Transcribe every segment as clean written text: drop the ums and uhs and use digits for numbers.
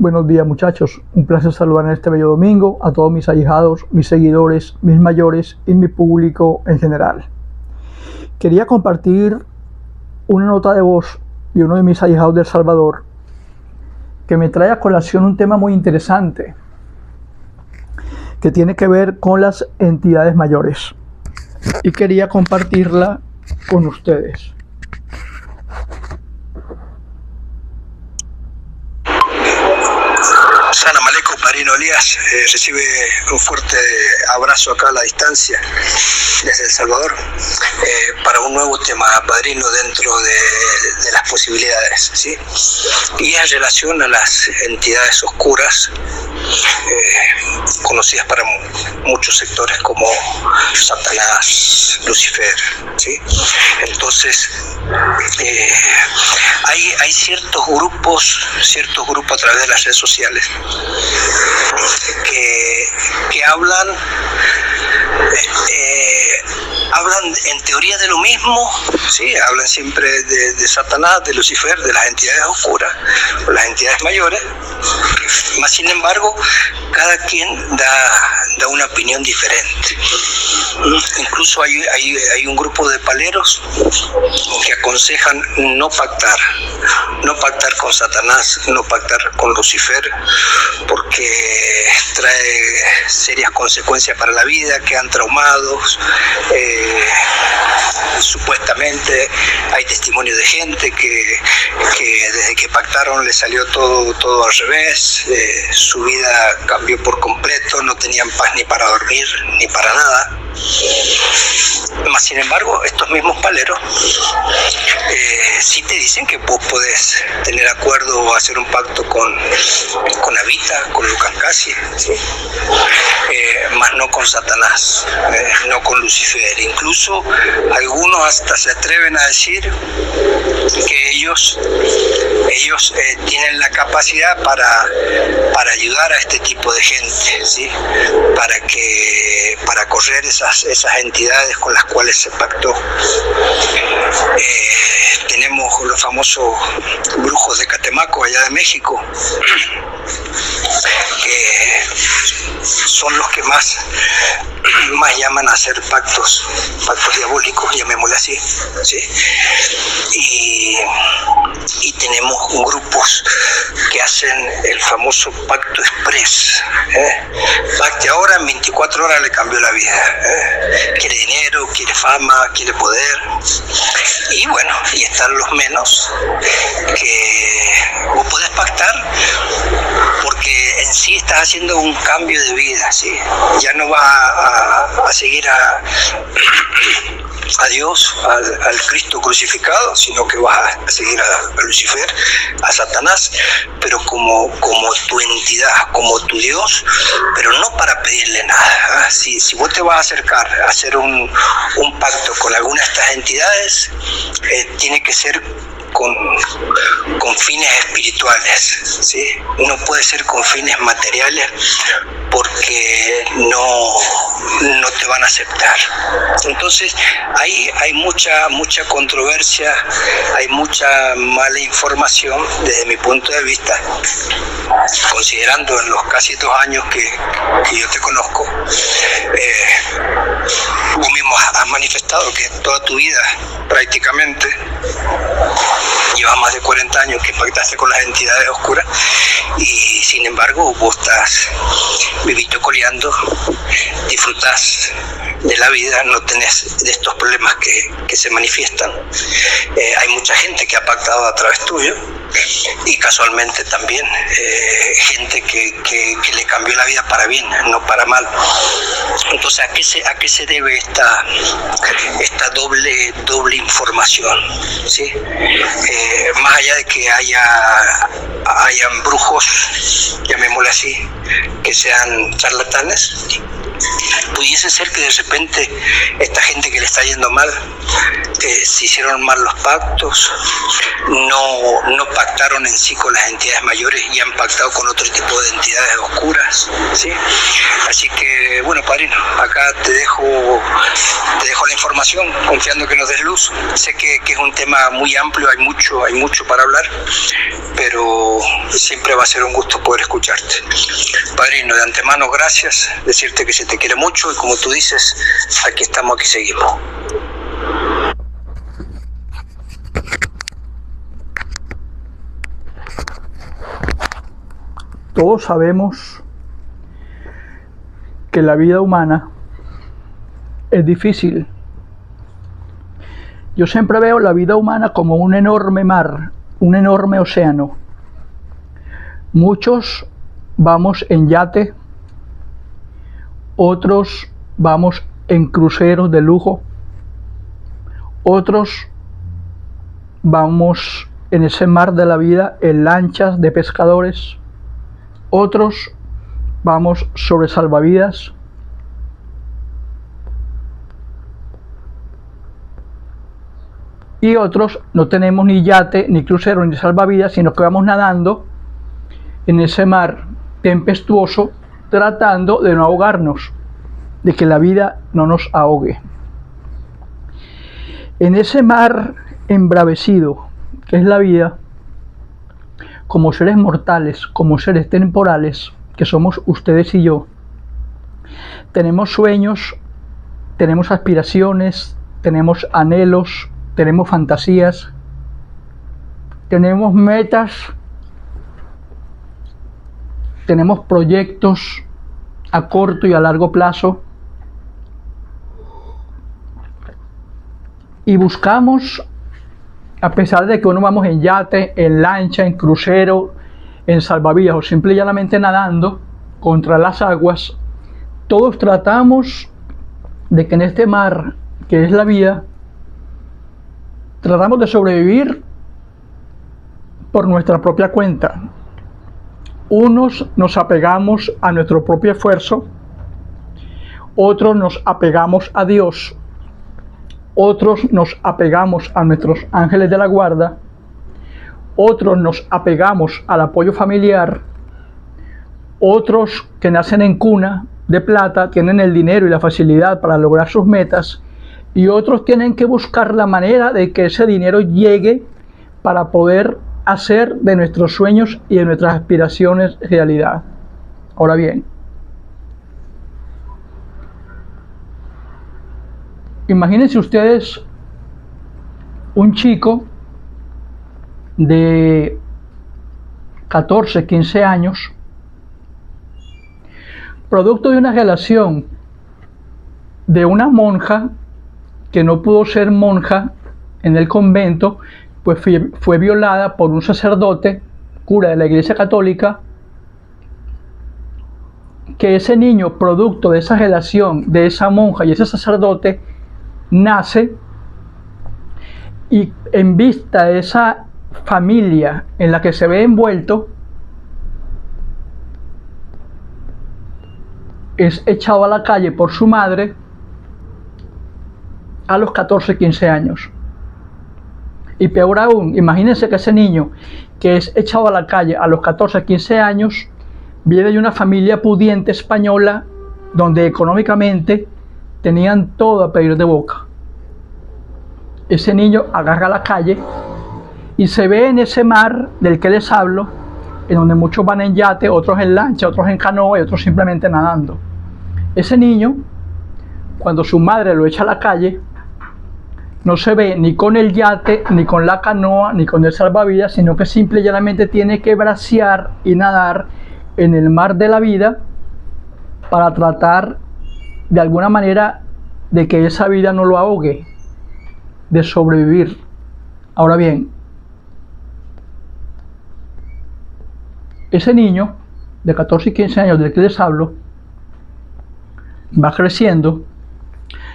Buenos días muchachos, un placer saludar en este bello domingo a todos mis allegados, mis seguidores, mis mayores y mi público en general. Quería compartir una nota de voz de uno de mis allegados de El Salvador que me trae a colación un tema muy interesante que tiene que ver con las entidades mayores y quería compartirla con ustedes. Salam aleikum, Padrino Elías. Recibe un fuerte abrazo acá a la distancia desde El Salvador para un nuevo tema, Padrino, dentro de las posibilidades, ¿sí? Y en relación a las entidades oscuras conocidas para muchos sectores como Satanás, Lucifer, ¿sí? Entonces hay ciertos grupos a través de las redes sociales que hablan en teoría de lo mismo, ¿sí? Hablan siempre de Satanás, de Lucifer, de las entidades oscuras, o las entidades mayores, mas sin embargo cada quien da una opinión diferente. Incluso hay un grupo de paleros que aconsejan no pactar con Satanás, no pactar con Lucifer, porque trae serias consecuencias para la vida, quedan traumados. Supuestamente hay testimonio de gente que desde que pactaron le salió todo al revés, su vida cambió por completo, no tenían paz ni para dormir ni para nada. Mas sin embargo, estos mismos paleros sí te dicen que vos podés tener acuerdo o hacer un pacto con Avita, con Lucas Casi, ¿sí? Mas no con Satanás, no con Lucifer. Incluso algunos hasta se atreven a decir que ellos tienen la capacidad para ayudar a este tipo de gente, ¿sí? Para correr esas entidades con las cuales se pactó. Tenemos los famosos brujos de Catemaco, allá de México, que son los que más llaman a hacer pactos diabólicos, llamémosle así, ¿sí? Y tenemos grupos que hacen el famoso pacto express, pacte ahora, en 24 horas le cambió la vida, quiere dinero, quiere fama, quiere poder, y bueno, y están los menos que vos podés pactar porque en sí estás haciendo un cambio de vida, ¿sí? Ya no vas a seguir a Dios, al Cristo crucificado, sino que vas a seguir a Lucifer, a Satanás, pero como tu entidad, como tu Dios, pero no para pedirle nada. Si vos te vas a acercar a hacer un pacto con alguna de estas entidades, tiene que ser con fines espirituales, ¿sí? No puede ser con fines materiales porque no te van a aceptar. Entonces hay mucha controversia, hay mucha mala información desde mi punto de vista, considerando en los casi 2 años que yo te conozco. Vos mismo has manifestado que toda tu vida prácticamente llevas más de 40 años que pactaste con las entidades oscuras y sin embargo vos estás vivito coleando, disfrutás de la vida, no tenés de estos problemas que se manifiestan. Hay mucha gente que ha pactado a través tuyo y casualmente también gente que le cambió la vida para bien, no para mal. Entonces, ¿a qué se debe esta doble información? ¿Sí? Más allá de que hayan brujos, llamémosle así, que sean charlatanes, pudiese ser que de repente esta gente que le está yendo mal, se hicieron mal los pactos, no pactaron en sí con las entidades mayores y han pactado con otro tipo de entidades oscuras, ¿sí? Así que bueno, padrino, acá te dejo la información, confiando que nos des luz. Sé que es un tema muy amplio, hay mucho para hablar, pero siempre va a ser un gusto poder escucharte. Padrino, de antemano gracias, decirte que se te quiere mucho y como tú dices, aquí estamos, aquí seguimos. Todos sabemos que la vida humana es difícil. Yo siempre veo la vida humana como un enorme mar, un enorme océano. Muchos vamos en yate, otros vamos en cruceros de lujo, otros vamos en ese mar de la vida en lanchas de pescadores, otros vamos sobre salvavidas, y otros no tenemos ni yate, ni crucero, ni salvavidas, sino que vamos nadando en ese mar tempestuoso, tratando de no ahogarnos, de que la vida no nos ahogue. En ese mar embravecido que es la vida, como seres mortales, como seres temporales, que somos ustedes y yo, tenemos sueños, tenemos aspiraciones, tenemos anhelos, tenemos fantasías, tenemos metas, tenemos proyectos a corto y a largo plazo, y buscamos, a pesar de que uno vamos en yate, en lancha, en crucero, en salvavidas o simple y llanamente nadando contra las aguas, todos tratamos de que en este mar que es la vida, tratamos de sobrevivir por nuestra propia cuenta. Unos nos apegamos a nuestro propio esfuerzo, otros nos apegamos a Dios, otros nos apegamos a nuestros ángeles de la guarda, otros nos apegamos al apoyo familiar, otros que nacen en cuna de plata tienen el dinero y la facilidad para lograr sus metas, y otros tienen que buscar la manera de que ese dinero llegue para poder hacer de nuestros sueños y de nuestras aspiraciones realidad. Ahora bien, imagínense ustedes un chico de 14, 15 años, producto de una relación de una monja que no pudo ser monja en el convento, pues fue violada por un sacerdote, cura de la Iglesia Católica, que ese niño, producto de esa relación de esa monja y ese sacerdote, nace, y en vista de esa familia en la que se ve envuelto, es echado a la calle por su madre a los 14, 15 años. Y peor aún, imagínense que ese niño que es echado a la calle a los 14, 15 años viene de una familia pudiente española donde económicamente tenían todo a pedir de boca. Ese niño agarra la calle y se ve en ese mar del que les hablo, en donde muchos van en yate, otros en lancha, otros en canoa y otros simplemente nadando. Ese niño, cuando su madre lo echa a la calle, no se ve ni con el yate, ni con la canoa, ni con el salvavidas, sino que simple y llanamente tiene que bracear y nadar en el mar de la vida para tratar de alguna manera de que esa vida no lo ahogue, de sobrevivir. Ahora bien, ese niño de 14 y 15 años del que les hablo va creciendo,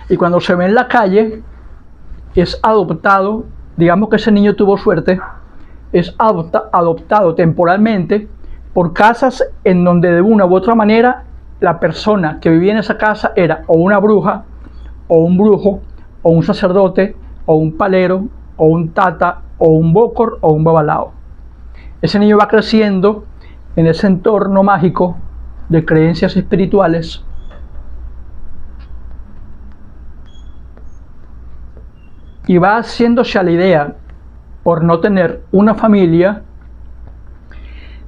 y cuando se ve en la calle es adoptado. Digamos que ese niño tuvo suerte, es adoptado temporalmente por casas en donde de una u otra manera la persona que vivía en esa casa era o una bruja, o un brujo, o un sacerdote, o un palero, o un tata, o un bócor, o un babalao. Ese niño va creciendo en ese entorno mágico de creencias espirituales, y va haciéndose a la idea, por no tener una familia,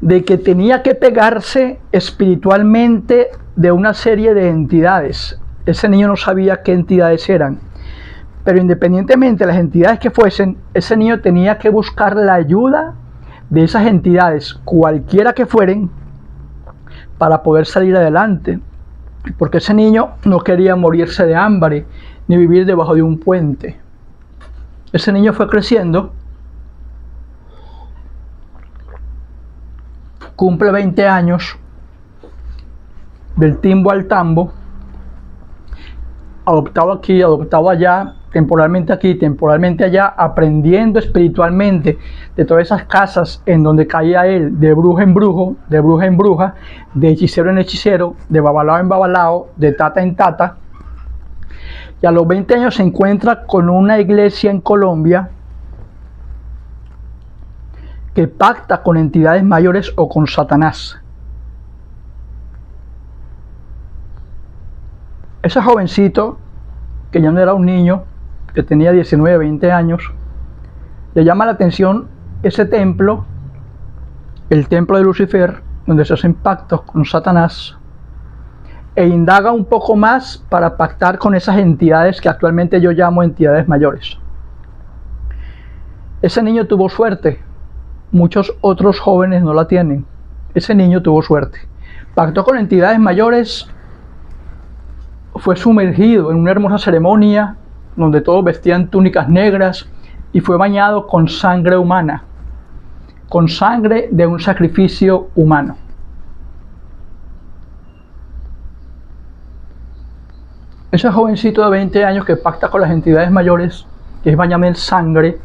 de que tenía que pegarse espiritualmente de una serie de entidades. Ese niño no sabía qué entidades eran, pero independientemente de las entidades que fuesen, ese niño tenía que buscar la ayuda de esas entidades, cualquiera que fueren, para poder salir adelante, porque ese niño no quería morirse de hambre ni vivir debajo de un puente. Ese niño fue creciendo, cumple 20 años, del timbo al tambo, adoptado aquí, adoptado allá, temporalmente aquí, temporalmente allá, aprendiendo espiritualmente de todas esas casas en donde caía él, de bruja en brujo, de bruja en bruja, de hechicero en hechicero, de babalao en babalao, de tata en tata. Y a los 20 años se encuentra con una iglesia en Colombia que pacta con entidades mayores o con Satanás. Ese jovencito, que ya no era un niño, que tenía 19, 20 años, le llama la atención ese templo, el templo de Lucifer, donde se hacen pactos con Satanás, e indaga un poco más para pactar con esas entidades que actualmente yo llamo entidades mayores. Ese niño tuvo suerte, muchos otros jóvenes no la tienen. Ese niño tuvo suerte, pactó con entidades mayores, fue sumergido en una hermosa ceremonia donde todos vestían túnicas negras y fue bañado con sangre humana, con sangre de un sacrificio humano. Ese jovencito de 20 años que pacta con las entidades mayores, que es bañado en sangre,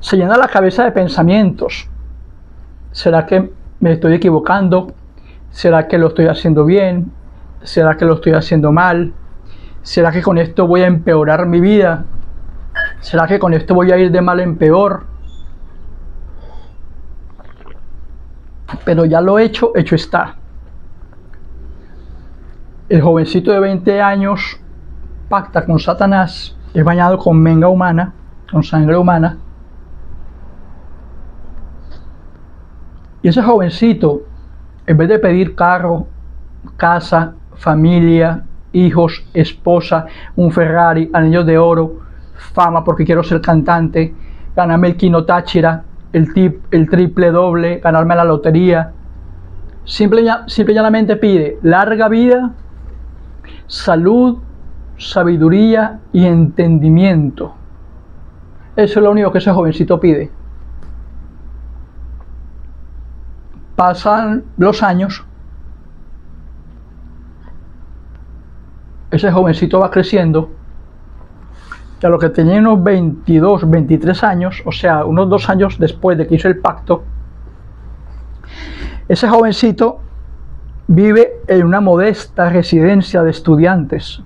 se llena la cabeza de pensamientos. ¿Será que me estoy equivocando? ¿Será que lo estoy haciendo bien? ¿Será que lo estoy haciendo mal? ¿Será que con esto voy a empeorar mi vida? ¿Será que con esto voy a ir de mal en peor? Pero ya lo hecho está. El jovencito de 20 años pacta con Satanás, es bañado con menga humana, con sangre humana. Y ese jovencito, en vez de pedir carro, casa, familia, hijos, esposa, un Ferrari, anillos de oro, fama porque quiero ser cantante, ganarme el Kino Táchira, el triple doble, ganarme la lotería, simple y llanamente pide larga vida, salud, sabiduría y entendimiento. Eso es lo único que ese jovencito pide. Pasan los años, ese jovencito va creciendo, y a lo que tenía unos 22, 23 años, o sea, unos 2 años después de que hizo el pacto, ese jovencito vive en una modesta residencia de estudiantes,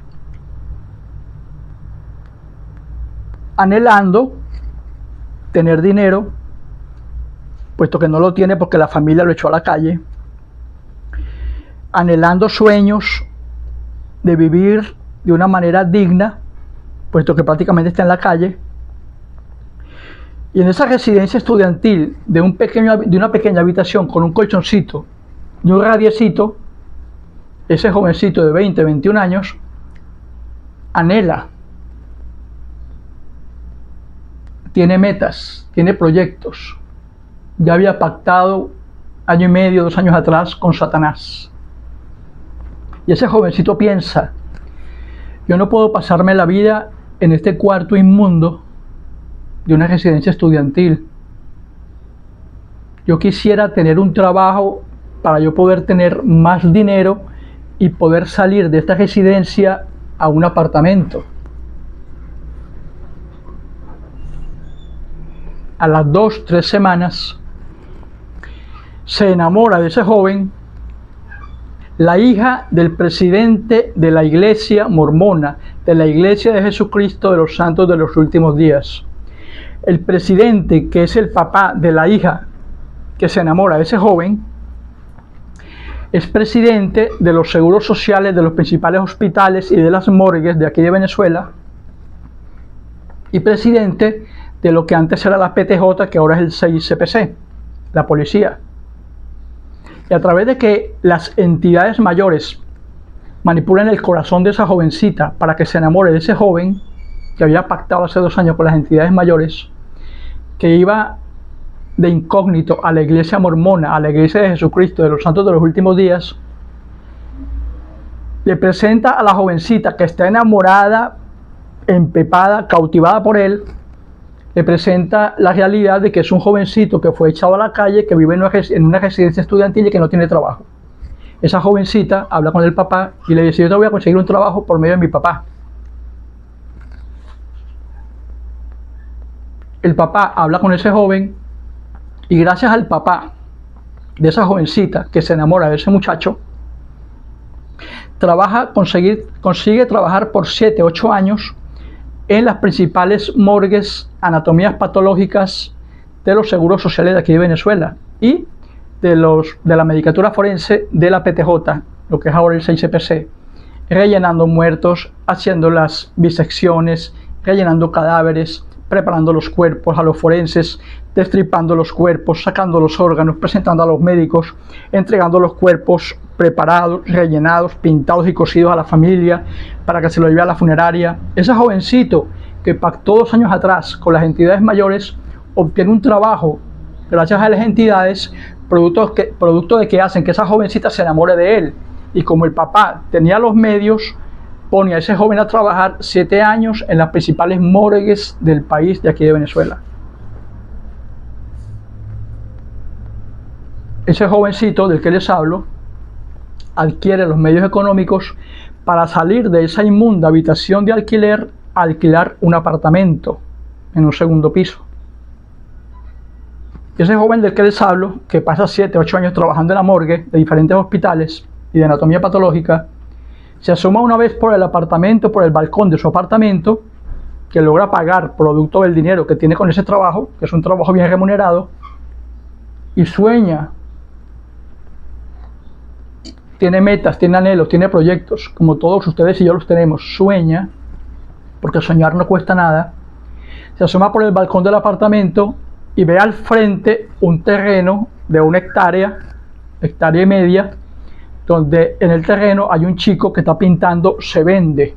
anhelando tener dinero, puesto que no lo tiene porque la familia lo echó a la calle, anhelando sueños de vivir de una manera digna, puesto que prácticamente está en la calle. Y en esa residencia estudiantil de una pequeña habitación con un colchoncito y un radiecito, ese jovencito de 20, 21 años anhela, tiene metas, tiene proyectos. Ya había pactado año y medio, 2 años atrás con Satanás. Y ese jovencito piensa, yo no puedo pasarme la vida en este cuarto inmundo de una residencia estudiantil. Yo quisiera tener un trabajo para yo poder tener más dinero y poder salir de esta residencia a un apartamento. A las 2, 3 semanas se enamora de ese joven la hija del presidente de la iglesia mormona, de la iglesia de Jesucristo de los santos de los últimos días. El presidente, que es el papá de la hija que se enamora de ese joven, es presidente de los seguros sociales de los principales hospitales y de las morgues de aquí de Venezuela, y presidente de lo que antes era la PTJ, que ahora es el 6CPC, la policía. Y a través de que las entidades mayores manipulan el corazón de esa jovencita para que se enamore de ese joven que había pactado hace 2 años con las entidades mayores, que iba de incógnito a la iglesia mormona, a la iglesia de Jesucristo de los santos de los últimos días, le presenta a la jovencita que está enamorada, empepada, cautivada por él, le presenta la realidad de que es un jovencito que fue echado a la calle, que vive en una residencia estudiantil y que no tiene trabajo. Esa jovencita habla con el papá y le dice: yo te voy a conseguir un trabajo por medio de mi papá. El papá habla con ese joven y gracias al papá de esa jovencita que se enamora de ese muchacho, consigue trabajar por 7, 8 años en las principales morgues, anatomías patológicas de los seguros sociales de aquí de Venezuela y de la medicatura forense de la PTJ, lo que es ahora el 6CPC, rellenando muertos, haciendo las bisecciones, rellenando cadáveres, preparando los cuerpos a los forenses, destripando los cuerpos, sacando los órganos, presentando a los médicos, entregando los cuerpos preparados, rellenados, pintados y cosidos a la familia para que se lo lleve a la funeraria. Ese jovencito que pactó 2 años atrás con las entidades mayores obtiene un trabajo gracias a las entidades, producto de que hacen que esa jovencita se enamore de él. Y como el papá tenía los medios, pone a ese joven a trabajar 7 años en las principales morgues del país de aquí de Venezuela. Ese jovencito del que les hablo adquiere los medios económicos para salir de esa inmunda habitación de alquiler a alquilar un apartamento en un 2.º piso. Ese joven del que les hablo, que pasa 7, 8 años trabajando en la morgue de diferentes hospitales y de anatomía patológica, se asoma una vez por el balcón de su apartamento, que logra pagar producto del dinero que tiene con ese trabajo, que es un trabajo bien remunerado, y sueña. Tiene metas, tiene anhelos, tiene proyectos, como todos ustedes y yo los tenemos. Sueña, porque soñar no cuesta nada. Se asoma por el balcón del apartamento y ve al frente un terreno de 1 hectárea, 1,5 hectáreas, donde en el terreno hay un chico que está pintando "se vende".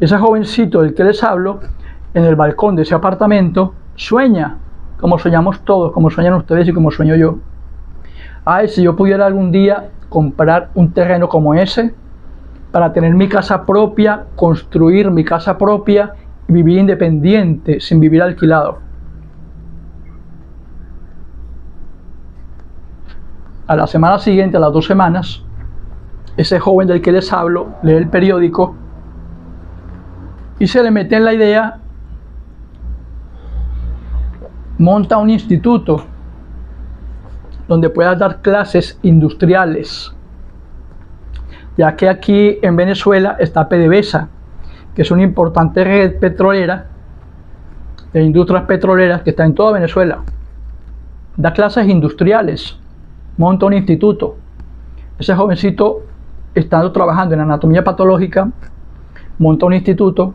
Ese jovencito del que les hablo, en el balcón de ese apartamento, sueña, como soñamos todos, como sueñan ustedes y como sueño yo. Ay, si yo pudiera algún día comprar un terreno como ese, para tener mi casa propia, construir mi casa propia y vivir independiente, sin vivir alquilado. A la semana siguiente, a las 2 semanas, ese joven del que les hablo lee el periódico y se le mete en la idea, monta un instituto donde pueda dar clases industriales, ya que aquí en Venezuela está PDVSA, que es una importante red petrolera, de industrias petroleras que está en toda Venezuela. Da clases industriales, monta un instituto. Ese jovencito, estando trabajando en anatomía patológica, monta un instituto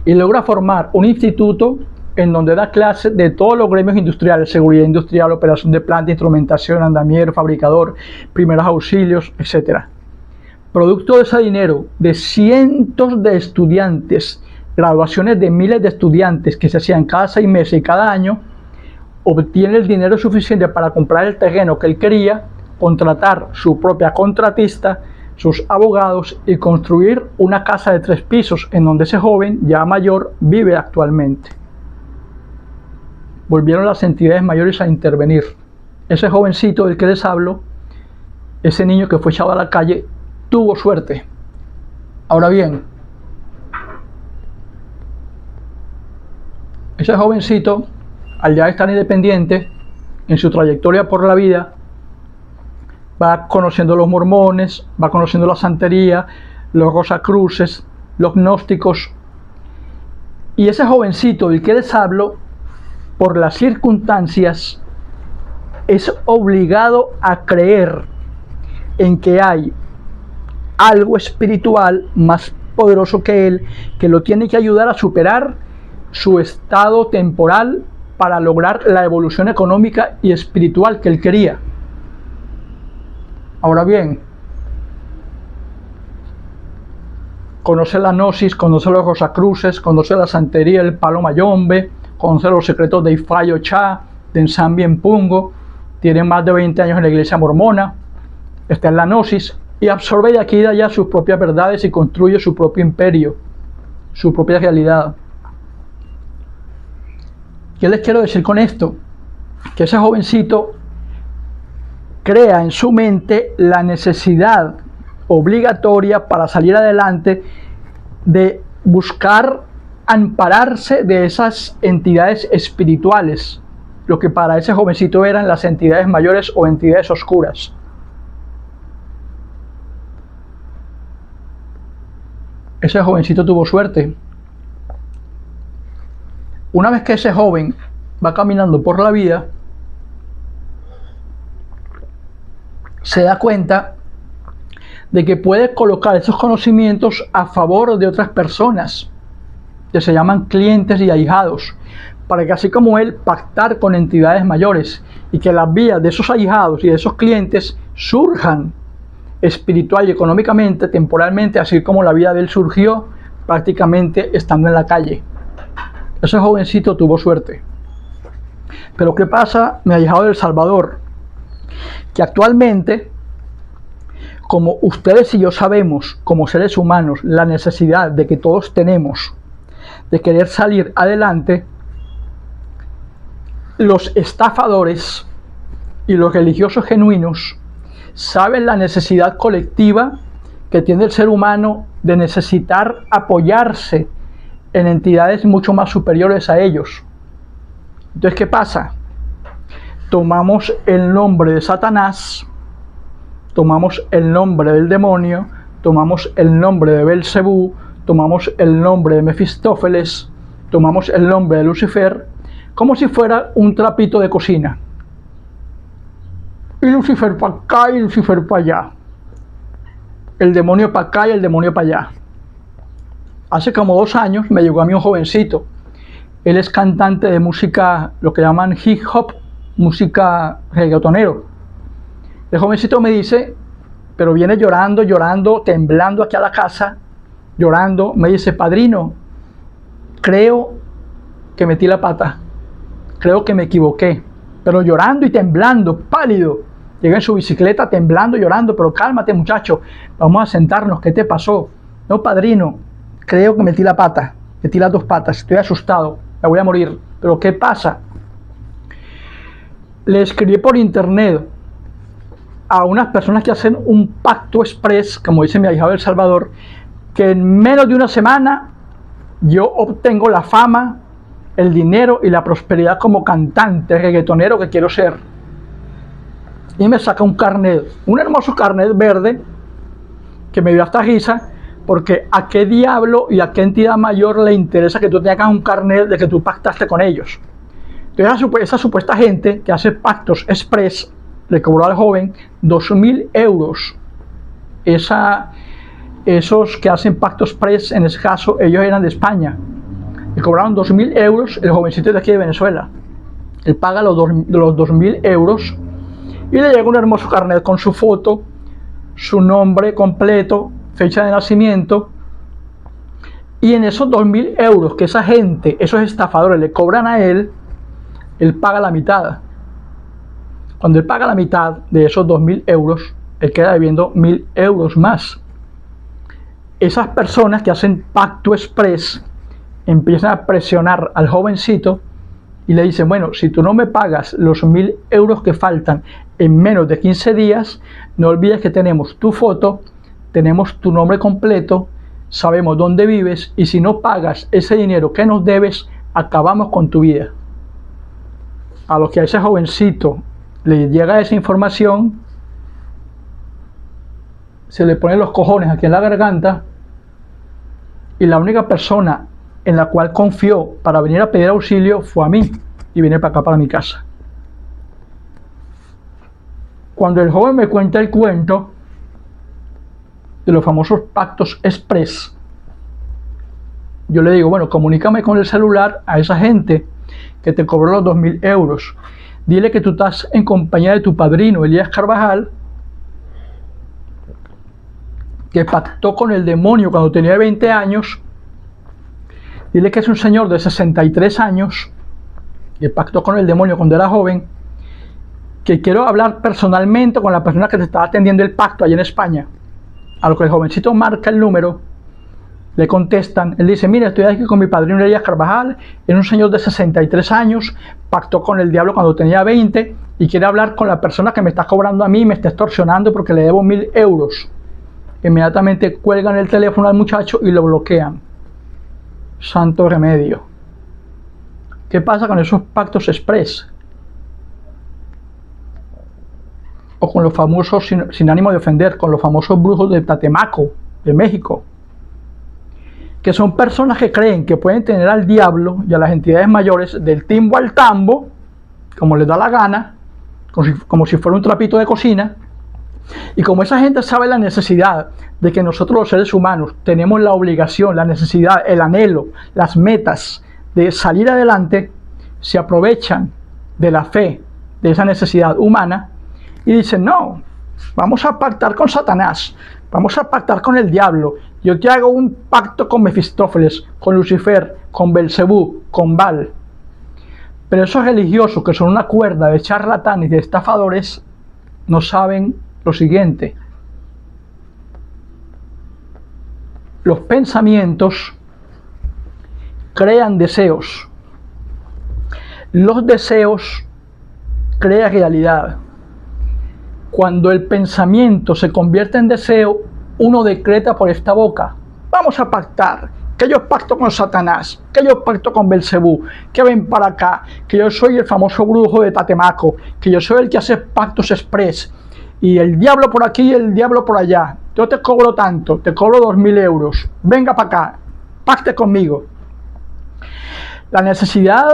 y logra formar un instituto en donde da clases de todos los gremios industriales: seguridad industrial, operación de planta, instrumentación, andamiero, fabricador, primeros auxilios, etc. Producto de ese dinero, de cientos de estudiantes, graduaciones de miles de estudiantes que se hacían cada 6 meses y cada año, obtiene el dinero suficiente para comprar el terreno que él quería, contratar su propia contratista, sus abogados y construir una casa de 3 pisos en donde ese joven ya mayor vive actualmente. Volvieron las entidades mayores a intervenir. Ese jovencito del que les hablo, ese niño que fue echado a la calle, tuvo suerte. Ahora bien, ese jovencito, al ya estar independiente en su trayectoria por la vida, va conociendo los mormones, va conociendo la santería, los rosacruces, los gnósticos. Y ese jovencito del que les hablo, por las circunstancias, es obligado a creer en que hay algo espiritual más poderoso que él, que lo tiene que ayudar a superar su estado temporal para lograr la evolución económica y espiritual que él quería. Ahora bien, conoce la Gnosis, conoce los Rosacruces, conoce la santería, el palo mayombe, conoce los secretos de Ifayo Cha, de Nsambien Pungo, tiene más de 20 años en la iglesia mormona, está en la Gnosis y absorbe de aquí y de allá sus propias verdades y construye su propio imperio, su propia realidad. ¿Qué les quiero decir con esto? Que ese jovencito crea en su mente la necesidad obligatoria para salir adelante de buscar ampararse de esas entidades espirituales, lo que para ese jovencito eran las entidades mayores o entidades oscuras. Ese jovencito tuvo suerte. Una vez que ese joven va caminando por la vida, se da cuenta de que puede colocar esos conocimientos a favor de otras personas, que se llaman clientes y ahijados, para que así como él pactar con entidades mayores y que las vías de esos ahijados y de esos clientes surjan espiritual y económicamente, temporalmente, así como la vida de él surgió prácticamente estando en la calle. Ese jovencito tuvo suerte. Pero ¿qué pasa, mi ahijado del Salvador? Que actualmente, como ustedes y yo sabemos como seres humanos la necesidad de que todos tenemos de querer salir adelante, los estafadores y los religiosos genuinos saben la necesidad colectiva que tiene el ser humano de necesitar apoyarse en entidades mucho más superiores a ellos. Entonces, ¿qué pasa? Tomamos el nombre de Satanás, tomamos el nombre del demonio, tomamos el nombre de Belcebú, tomamos el nombre de Mefistófeles, tomamos el nombre de Lucifer, como si fuera un trapito de cocina. Y Lucifer para acá y Lucifer para allá. El demonio para acá y el demonio para allá. Hace como 2 años me llegó a mí un jovencito. Él es cantante de música, lo que llaman hip hop, música reggaetonero. El jovencito me dice, pero viene llorando, temblando aquí a la casa, llorando. Me dice, padrino, creo que metí la pata, creo que me equivoqué. Pero llorando y temblando, pálido. Llega en su bicicleta temblando, llorando, pero cálmate muchacho, vamos a sentarnos, ¿qué te pasó? No, padrino, creo que metí la pata, metí las 2 patas, estoy asustado, me voy a morir. Pero ¿qué pasa? Le escribí por internet a unas personas que hacen un pacto express, como dice mi ahijado del Salvador, que en menos de 1 semana yo obtengo la fama, el dinero y la prosperidad como cantante reggaetonero que quiero ser. Y me saca un carnet, un hermoso carnet verde, que me dio hasta risa, porque a qué diablo y a qué entidad mayor le interesa que tú tengas un carnet de que tú pactaste con ellos. Entonces esa supuesta gente que hace pactos express le cobró al joven 2.000 euros. Esos que hacen pactos express, en ese caso ellos eran de España, le cobraron 2.000 euros. El jovencito de aquí de Venezuela, él paga los 2.000 euros y le llega un hermoso carnet con su foto, su nombre completo, fecha de nacimiento. Y en esos 2.000 euros que esa gente, esos estafadores le cobran a él paga la mitad. Cuando él paga la mitad de esos 2.000 euros, él queda debiendo 1.000 euros más. Esas personas que hacen pacto express empiezan a presionar al jovencito y le dicen, bueno, si tú no me pagas los 1.000 euros que faltan en menos de 15 días, no olvides que tenemos tu foto, tenemos tu nombre completo, sabemos dónde vives, y si no pagas ese dinero que nos debes, acabamos con tu vida. A lo que a ese jovencito le llega esa información, se le ponen los cojones aquí en la garganta, y la única persona en la cual confió para venir a pedir auxilio fue a mí, y vine para acá, para mi casa. Cuando el joven me cuenta el cuento de los famosos pactos express, yo le digo, bueno, comunícame con el celular a esa gente que te cobró los 2.000 euros. Dile que tú estás en compañía de tu padrino, Elías Carvajal, que pactó con el demonio cuando tenía 20 años. Dile que es un señor de 63 años, que pactó con el demonio cuando era joven, que quiero hablar personalmente con la persona que te estaba atendiendo el pacto allá en España. A lo que el jovencito marca el número, le contestan, él dice, mira, estoy aquí con mi padrino Elías Carvajal, es un señor de 63 años, pactó con el diablo cuando tenía 20 y quiere hablar con la persona que me está cobrando a mí, me está extorsionando porque le debo 1000 euros. Inmediatamente cuelgan el teléfono al muchacho y lo bloquean. Santo remedio. ¿Qué pasa con esos pactos express? O con los famosos, sin ánimo de ofender, con los famosos brujos de Tatemaco, de México, que son personas que creen que pueden tener al diablo y a las entidades mayores del timbo al tambo, como les da la gana, como si fuera un trapito de cocina. Y como esa gente sabe la necesidad de que nosotros los seres humanos tenemos la obligación, la necesidad, el anhelo, las metas de salir adelante, se aprovechan de la fe, de esa necesidad humana, y dicen, no, vamos a pactar con Satanás, vamos a pactar con el diablo, yo te hago un pacto con Mefistófeles, con Lucifer, con Belcebú, con Baal. Pero esos religiosos que son una cuerda de charlatanes y de estafadores, no saben lo siguiente: los pensamientos crean deseos, los deseos crean realidad. Cuando el pensamiento se convierte en deseo, uno decreta por esta boca, vamos a pactar, que yo pacto con Satanás, que yo pacto con Belcebú, que ven para acá, que yo soy el famoso brujo de Tatemaco, que yo soy el que hace pactos express, y el diablo por aquí y el diablo por allá, yo te cobro tanto, te cobro 2000 euros, venga para acá, pacte conmigo. La necesidad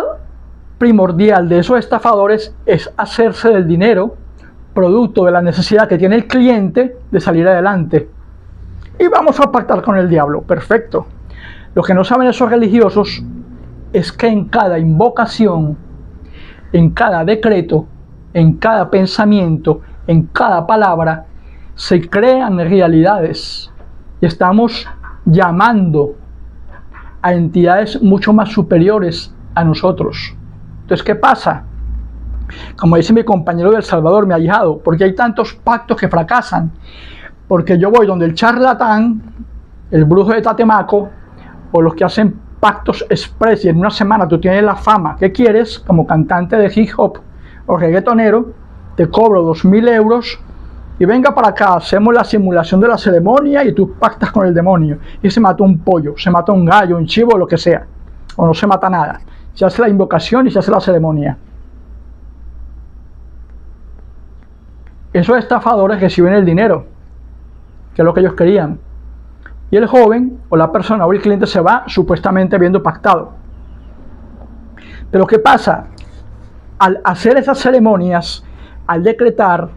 primordial de esos estafadores es hacerse del dinero, producto de la necesidad que tiene el cliente de salir adelante. Y vamos a pactar con el diablo, perfecto. Lo que no saben esos religiosos es que en cada invocación, en cada decreto, en cada pensamiento, en cada palabra, se crean realidades. Y estamos llamando a entidades mucho más superiores a nosotros. Entonces, ¿qué pasa? Como dice mi compañero del Salvador, mi ahijado, porque hay tantos pactos que fracasan. Porque yo voy donde el charlatán, el brujo de Tatemaco, o los que hacen pactos express y en una semana tú tienes la fama que quieres, como cantante de hip hop o reggaetonero, te cobro 2000 euros y venga para acá, hacemos la simulación de la ceremonia y tú pactas con el demonio. Y se mata un pollo, se mata un gallo, un chivo, lo que sea. O no se mata nada. Se hace la invocación y se hace la ceremonia. Esos estafadores reciben el dinero, que es lo que ellos querían. Y el joven, o la persona, o el cliente se va supuestamente viendo pactado. Pero ¿qué pasa? Al hacer esas ceremonias, al decretar,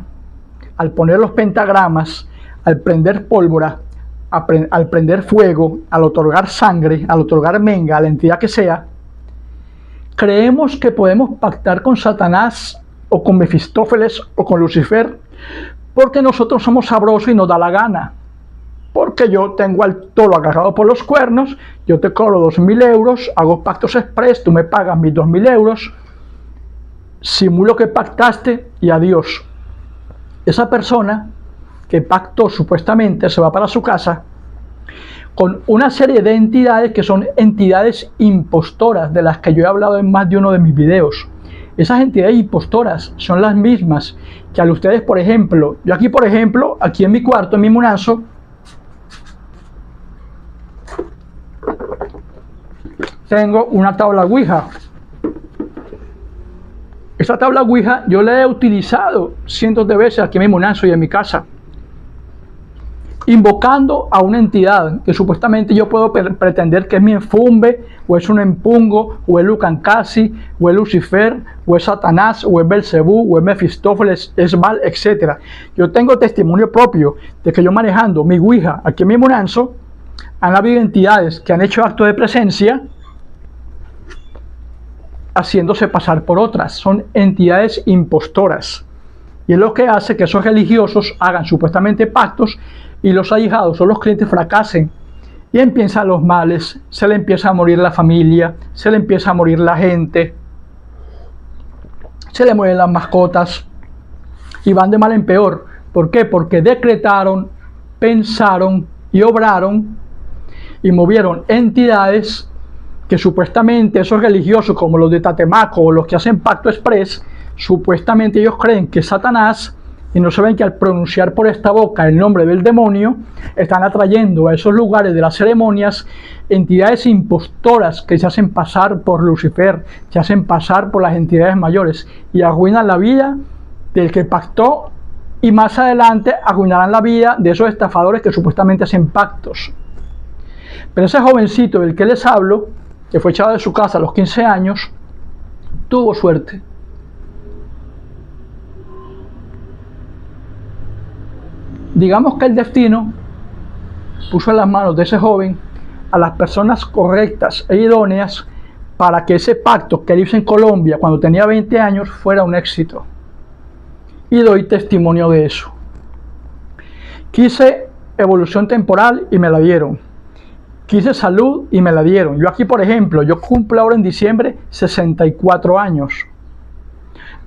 al poner los pentagramas, al prender pólvora, al prender fuego, al otorgar sangre, al otorgar menga, a la entidad que sea, creemos que podemos pactar con Satanás o con Mefistófeles o con Lucifer porque nosotros somos sabrosos y nos da la gana. Porque yo tengo al toro agarrado por los cuernos, yo te cobro 2000 euros, hago pactos express, tú me pagas mis 2000 euros, simulo que pactaste y adiós. Esa persona que pactó supuestamente se va para su casa con una serie de entidades que son entidades impostoras, de las que yo he hablado en más de uno de mis videos. Esas entidades impostoras son las mismas que al ustedes, por ejemplo, yo aquí por ejemplo, aquí en mi cuarto, en mi munazo, tengo una tabla Ouija. Esa tabla Ouija yo la he utilizado cientos de veces aquí en mi munazo y en mi casa, invocando a una entidad que supuestamente yo puedo pretender que es mi enfumbe, o es un empungo, o es Lucancasi, o es Lucifer, o es Satanás, o es Belcebú, o es Mefistófeles, es Baal, etc. Yo tengo testimonio propio de que yo manejando mi Ouija aquí en mi munazo, han habido entidades que han hecho actos de presencia haciéndose pasar por otras. Son entidades impostoras. Y es lo que hace que esos religiosos hagan supuestamente pactos y los ahijados o los clientes fracasen. Y empiezan los males, se le empieza a morir la familia, se le empieza a morir la gente, se le mueren las mascotas y van de mal en peor. ¿Por qué? Porque decretaron, pensaron y obraron y movieron entidades que supuestamente esos religiosos como los de Tatemaco o los que hacen pacto express, supuestamente ellos creen que es Satanás, y no saben que al pronunciar por esta boca el nombre del demonio, están atrayendo a esos lugares de las ceremonias entidades impostoras que se hacen pasar por Lucifer, se hacen pasar por las entidades mayores y arruinan la vida del que pactó, y más adelante arruinarán la vida de esos estafadores que supuestamente hacen pactos. Pero ese jovencito del que les hablo, que fue echado de su casa a los 15 años, tuvo suerte. Digamos que el destino puso en las manos de ese joven a las personas correctas e idóneas para que ese pacto que él hizo en Colombia cuando tenía 20 años fuera un éxito. Y doy testimonio de eso. Quise evolución temporal y me la dieron. Quise salud y me la dieron. Yo aquí, por ejemplo, yo cumplo ahora en diciembre 64 años.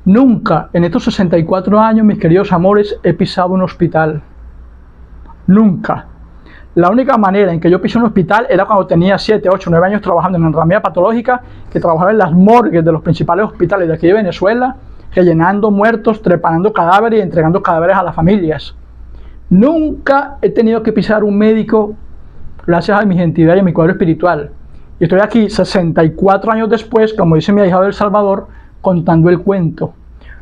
Nunca en estos 64 años, mis queridos amores, he pisado un hospital. Nunca. La única manera en que yo pisé un hospital era cuando tenía 7, 8, 9 años trabajando en una enfermería patológica, que trabajaba en las morgues de los principales hospitales de aquí de Venezuela, rellenando muertos, trepanando cadáveres y entregando cadáveres a las familias. Nunca he tenido que pisar un médico gracias a mi entidad y a mi cuadro espiritual. Y estoy aquí 64 años después, como dice mi ahijado del Salvador, contando el cuento.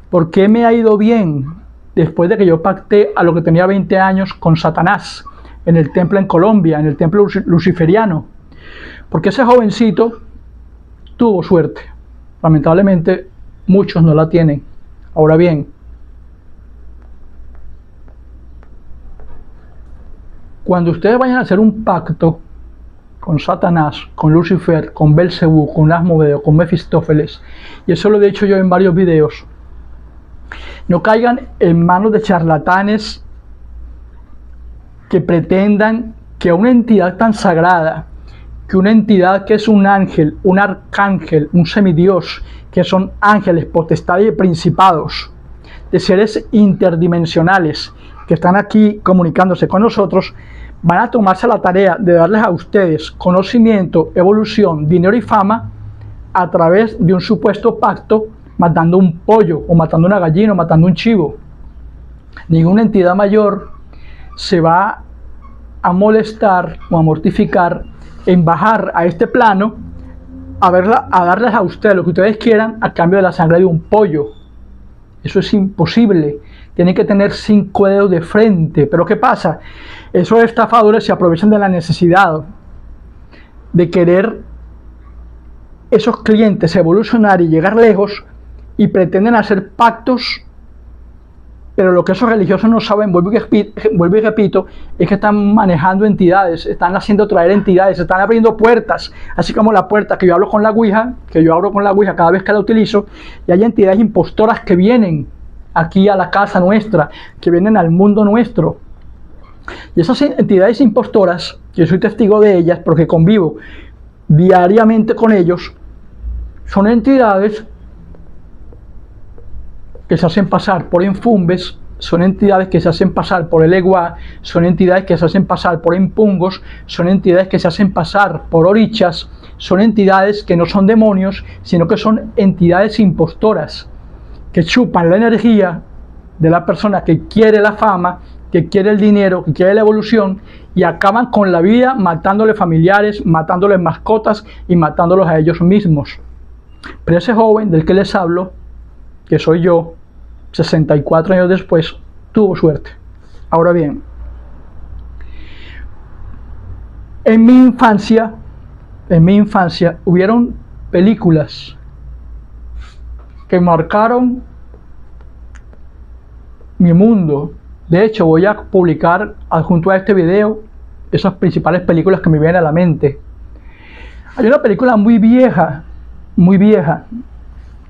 ¿Por qué me ha ido bien después de que yo pacté a lo que tenía 20 años con Satanás en el templo en Colombia, en el templo luciferiano? Porque ese jovencito tuvo suerte. Lamentablemente muchos no la tienen. Ahora bien, cuando ustedes vayan a hacer un pacto con Satanás, con Lucifer, con Belcebú, con Asmodeo, con Mefistófeles, y eso lo he dicho yo en varios videos, no caigan en manos de charlatanes que pretendan que una entidad tan sagrada, que una entidad que es un ángel, un arcángel, un semidios, que son ángeles, potestades y principados, de seres interdimensionales que están aquí comunicándose con nosotros, van a tomarse la tarea de darles a ustedes conocimiento, evolución, dinero y fama a través de un supuesto pacto, matando un pollo o matando una gallina o matando un chivo. Ninguna entidad mayor se va a molestar o a mortificar en bajar a este plano a darles a ustedes lo que ustedes quieran a cambio de la sangre de un pollo. Eso es imposible. Tienen que tener 5 dedos de frente. Pero ¿qué pasa? Esos estafadores se aprovechan de la necesidad de querer esos clientes evolucionar y llegar lejos, y pretenden hacer pactos, pero lo que esos religiosos no saben, vuelvo y repito, es que están manejando entidades, están haciendo traer entidades, están abriendo puertas, así como la puerta que yo hablo con la Ouija, que yo abro con la Ouija cada vez que la utilizo, y hay entidades impostoras que vienen aquí a la casa nuestra, que vienen al mundo nuestro. Y esas entidades impostoras, yo soy testigo de ellas porque convivo diariamente con ellos, son entidades que se hacen pasar por enfumbes, son entidades que se hacen pasar por el eguá, son entidades que se hacen pasar por empungos, son entidades que se hacen pasar por orichas, son entidades que no son demonios, sino que son entidades impostoras, que chupan la energía de la persona que quiere la fama, que quiere el dinero, que quiere la evolución, y acaban con la vida matándole familiares, matándole mascotas y matándolos a ellos mismos. Pero ese joven del que les hablo, que soy yo, 64 años después, tuvo suerte. Ahora bien, en mi infancia hubieron películas que marcaron mi mundo. De hecho, voy a publicar adjunto a este video esas principales películas que me vienen a la mente. Hay una película muy vieja,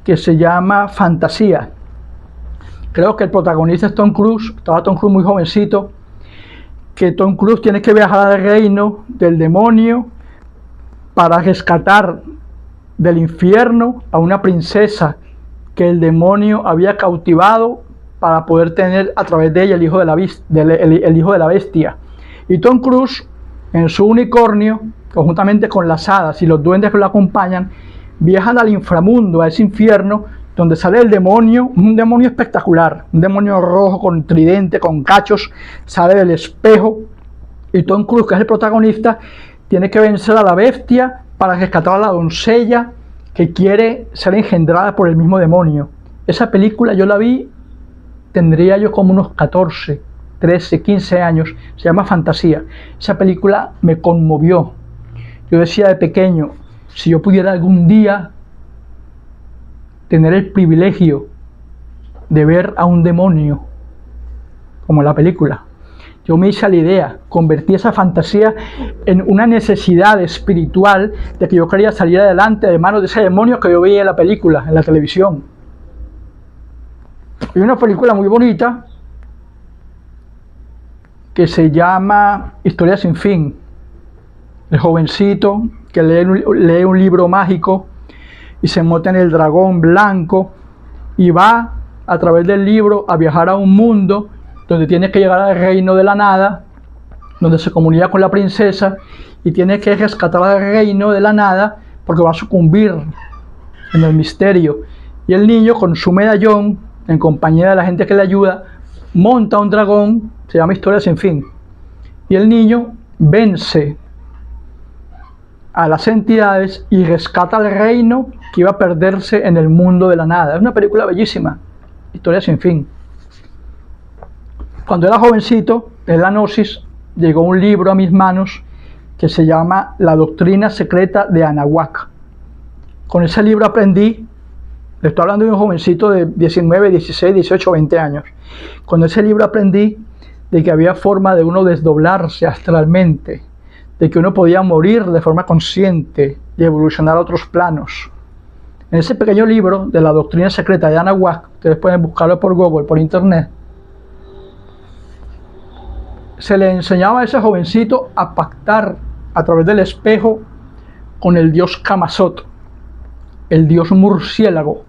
que se llama Fantasía. Creo que el protagonista es Tom Cruise, estaba Tom Cruise muy jovencito, que Tom Cruise tiene que viajar al reino del demonio para rescatar del infierno a una princesa que el demonio había cautivado para poder tener a través de ella el hijo de la bestia. Y Tom Cruise, en su unicornio, conjuntamente con las hadas y los duendes que lo acompañan, viajan al inframundo, a ese infierno, donde sale el demonio, un demonio espectacular, un demonio rojo con tridente, con cachos, sale del espejo, y Tom Cruise, que es el protagonista, tiene que vencer a la bestia para rescatar a la doncella que quiere ser engendrada por el mismo demonio. Esa película yo la vi, tendría yo como unos 14, 13, 15 años, se llama Fantasía. Esa película me conmovió. Yo decía de pequeño, si yo pudiera algún día tener el privilegio de ver a un demonio, como en la película, yo me hice la idea, convertí esa fantasía en una necesidad espiritual de que yo quería salir adelante de manos de ese demonio que yo veía en la película, en la televisión. Hay una película muy bonita que se llama Historia sin fin. El jovencito que lee un libro mágico y se monta en el dragón blanco y va a través del libro a viajar a un mundo donde tiene que llegar al reino de la nada, donde se comunica con la princesa y tiene que rescatar al reino de la nada porque va a sucumbir en el misterio. Y el niño, con su medallón, en compañía de la gente que le ayuda, monta un dragón, se llama Historia sin fin. Y el niño vence a las entidades y rescata el reino que iba a perderse en el mundo de la nada. Es una película bellísima, Historia sin fin. Cuando era jovencito, en la Gnosis, llegó un libro a mis manos que se llama La Doctrina Secreta de Anahuac. Con ese libro aprendí, le estoy hablando de un jovencito de 19, 16, 18, 20 años. Con ese libro aprendí de que había forma de uno desdoblarse astralmente, de que uno podía morir de forma consciente y evolucionar a otros planos. En ese pequeño libro de La Doctrina Secreta de Anahuac, ustedes pueden buscarlo por Google, por internet, se le enseñaba a ese jovencito a pactar a través del espejo con el dios Camazotz, el dios murciélago.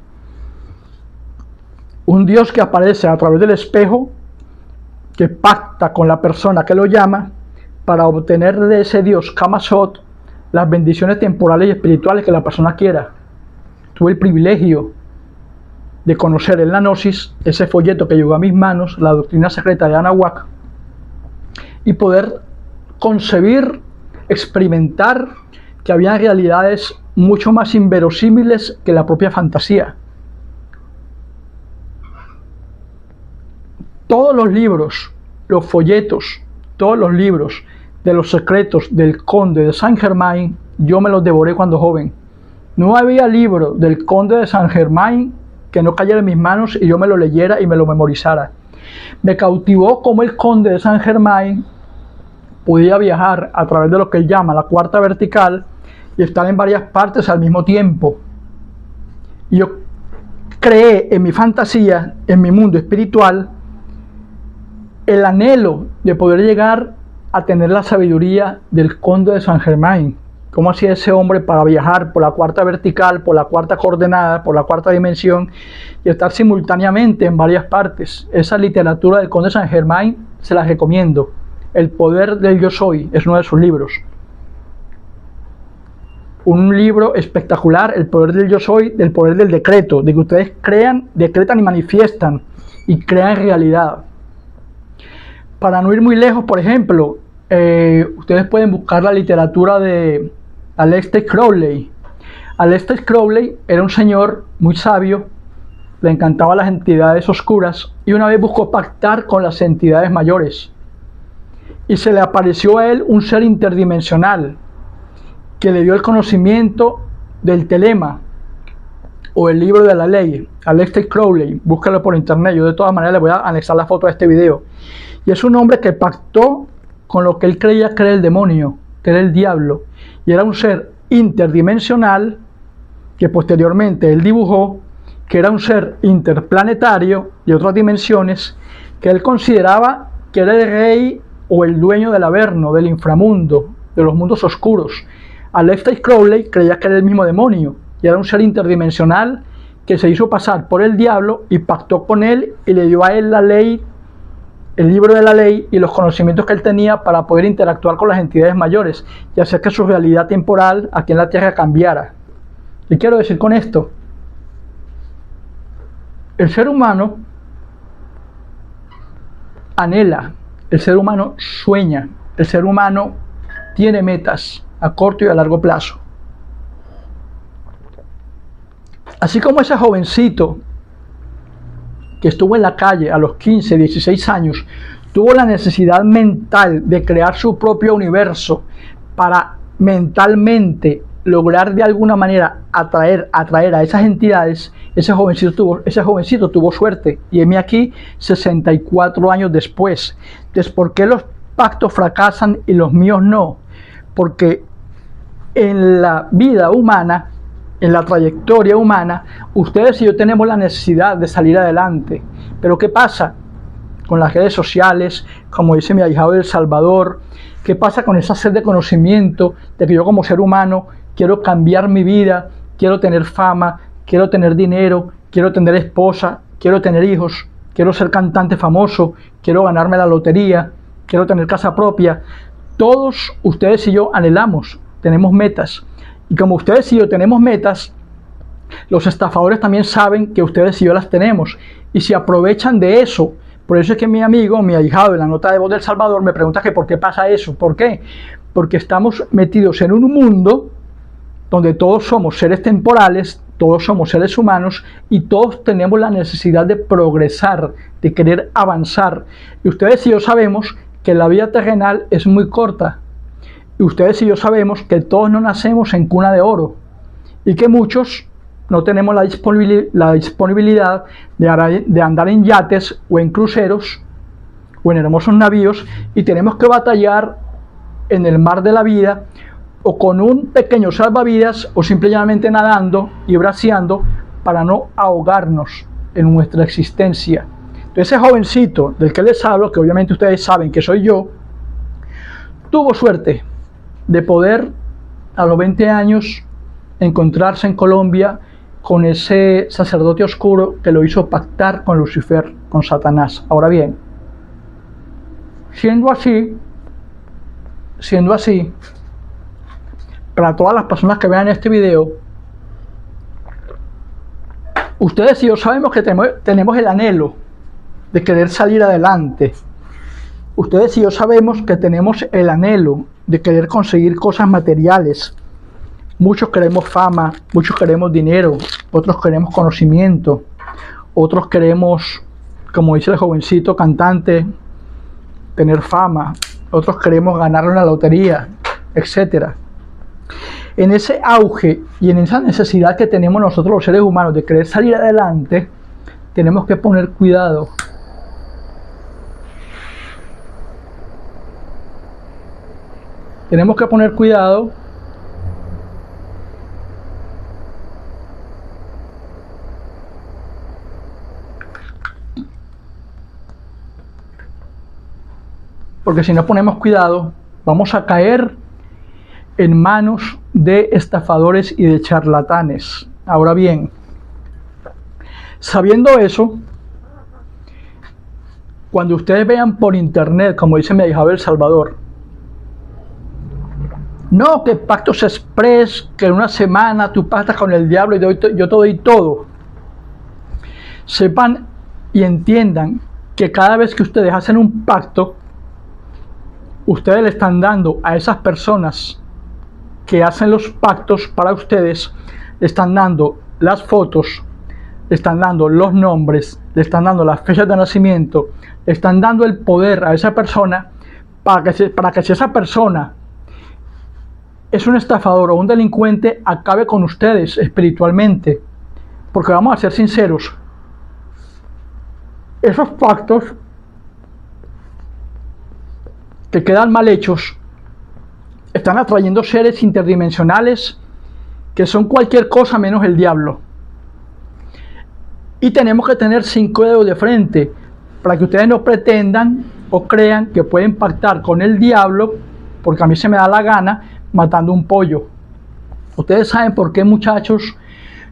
Un dios que aparece a través del espejo, que pacta con la persona que lo llama para obtener de ese dios Camazotz las bendiciones temporales y espirituales que la persona quiera. Tuve el privilegio de conocer en la Gnosis ese folleto que llegó a mis manos, La Doctrina Secreta de Anahuac, y poder concebir, experimentar que había realidades mucho más inverosímiles que la propia fantasía. Todos los libros, los folletos, todos los libros de los secretos del Conde de Saint Germain, yo me los devoré cuando joven. No había libro del Conde de Saint Germain que no cayera en mis manos y yo me lo leyera y me lo memorizara. Me cautivó cómo el Conde de Saint Germain podía viajar a través de lo que él llama la cuarta vertical y estar en varias partes al mismo tiempo. Y yo creé en mi fantasía, en mi mundo espiritual, el anhelo de poder llegar a tener la sabiduría del Conde de Saint Germain. ¿Cómo hacía ese hombre para viajar por la cuarta vertical, por la cuarta coordenada, por la cuarta dimensión y estar simultáneamente en varias partes? Esa literatura del Conde de Saint Germain se la recomiendo. El poder del yo soy es uno de sus libros. Un libro espectacular, El poder del yo soy, del poder del decreto, de que ustedes crean, decretan y manifiestan y crean realidad. Para no ir muy lejos, por ejemplo, ustedes pueden buscar la literatura de Aleister Crowley. Aleister Crowley era un señor muy sabio, le encantaban las entidades oscuras y una vez buscó pactar con las entidades mayores. Y se le apareció a él un ser interdimensional que le dio el conocimiento del telema o el libro de la ley. Aleister Crowley, búscalo por internet, yo de todas maneras le voy a anexar la foto a este video. Y es un hombre que pactó con lo que él creía que era el demonio, que era el diablo, y era un ser interdimensional que posteriormente él dibujó que era un ser interplanetario de otras dimensiones, que él consideraba que era el rey o el dueño del Averno, del inframundo, de los mundos oscuros. Aleister Crowley creía que era el mismo demonio, y era un ser interdimensional que se hizo pasar por el diablo y pactó con él y le dio a él la ley, el libro de la ley y los conocimientos que él tenía para poder interactuar con las entidades mayores y hacer que su realidad temporal aquí en la Tierra cambiara. ¿Qué quiero decir con esto? El ser humano anhela, el ser humano sueña, el ser humano tiene metas a corto y a largo plazo. Así como ese jovencito que estuvo en la calle a los 15, 16 años, tuvo la necesidad mental de crear su propio universo para mentalmente lograr de alguna manera atraer a esas entidades, ese jovencito tuvo suerte. Y heme aquí 64 años después. Entonces, ¿por qué los pactos fracasan y los míos no? Porque en la vida humana, en la trayectoria humana, ustedes y yo tenemos la necesidad de salir adelante. Pero ¿qué pasa con las redes sociales? Como dice mi ahijado de El Salvador, ¿qué pasa con esa sed de conocimiento de que yo como ser humano quiero cambiar mi vida, quiero tener fama, quiero tener dinero, quiero tener esposa, quiero tener hijos, quiero ser cantante famoso, quiero ganarme la lotería, quiero tener casa propia? Todos ustedes y yo anhelamos, tenemos metas. Y como ustedes y yo tenemos metas, los estafadores también saben que ustedes y yo las tenemos y se aprovechan de eso. Por eso es que mi amigo, mi ahijado de la nota de voz del Salvador, me pregunta que por qué pasa eso. ¿Por qué? Porque estamos metidos en un mundo donde todos somos seres temporales, todos somos seres humanos y todos tenemos la necesidad de progresar, de querer avanzar. Y ustedes y yo sabemos que la vida terrenal es muy corta. Y ustedes y yo sabemos que todos no nacemos en cuna de oro y que muchos no tenemos la disponibilidad de andar en yates o en cruceros o en hermosos navíos, y tenemos que batallar en el mar de la vida o con un pequeño salvavidas o simplemente nadando y braceando para no ahogarnos en nuestra existencia. Entonces ese jovencito del que les hablo, que obviamente ustedes saben que soy yo, tuvo suerte de poder a los 20 años encontrarse en Colombia con ese sacerdote oscuro que lo hizo pactar con Lucifer, con Satanás. Ahora bien, siendo así, para todas las personas que vean este video, ustedes y yo sabemos que tenemos el anhelo de querer salir adelante. Ustedes y yo sabemos que tenemos el anhelo de querer conseguir cosas materiales. Muchos queremos fama, muchos queremos dinero, otros queremos conocimiento, otros queremos, como dice el jovencito cantante, tener fama, otros queremos ganar una lotería, etc. En ese auge y en esa necesidad que tenemos nosotros los seres humanos de querer salir adelante, tenemos que poner cuidado. Tenemos que poner cuidado porque si no ponemos cuidado vamos a caer en manos de estafadores y de charlatanes. Ahora bien, sabiendo eso, cuando ustedes vean por internet, como dice mi ahijado El Salvador, no que pactos express, que en una semana tú pactas con el diablo y yo te doy todo, sepan y entiendan que cada vez que ustedes hacen un pacto, ustedes le están dando a esas personas que hacen los pactos para ustedes, le están dando las fotos, le están dando los nombres, le están dando las fechas de nacimiento, le están dando el poder a esa persona para que si esa persona es un estafador o un delincuente, acabe con ustedes espiritualmente. Porque vamos a ser sinceros, esos pactos que quedan mal hechos están atrayendo seres interdimensionales que son cualquier cosa menos el diablo. Y tenemos que tener 5 dedos de frente para que ustedes no pretendan o crean que pueden pactar con el diablo, porque a mí se me da la gana, matando un pollo. Ustedes saben por qué, muchachos,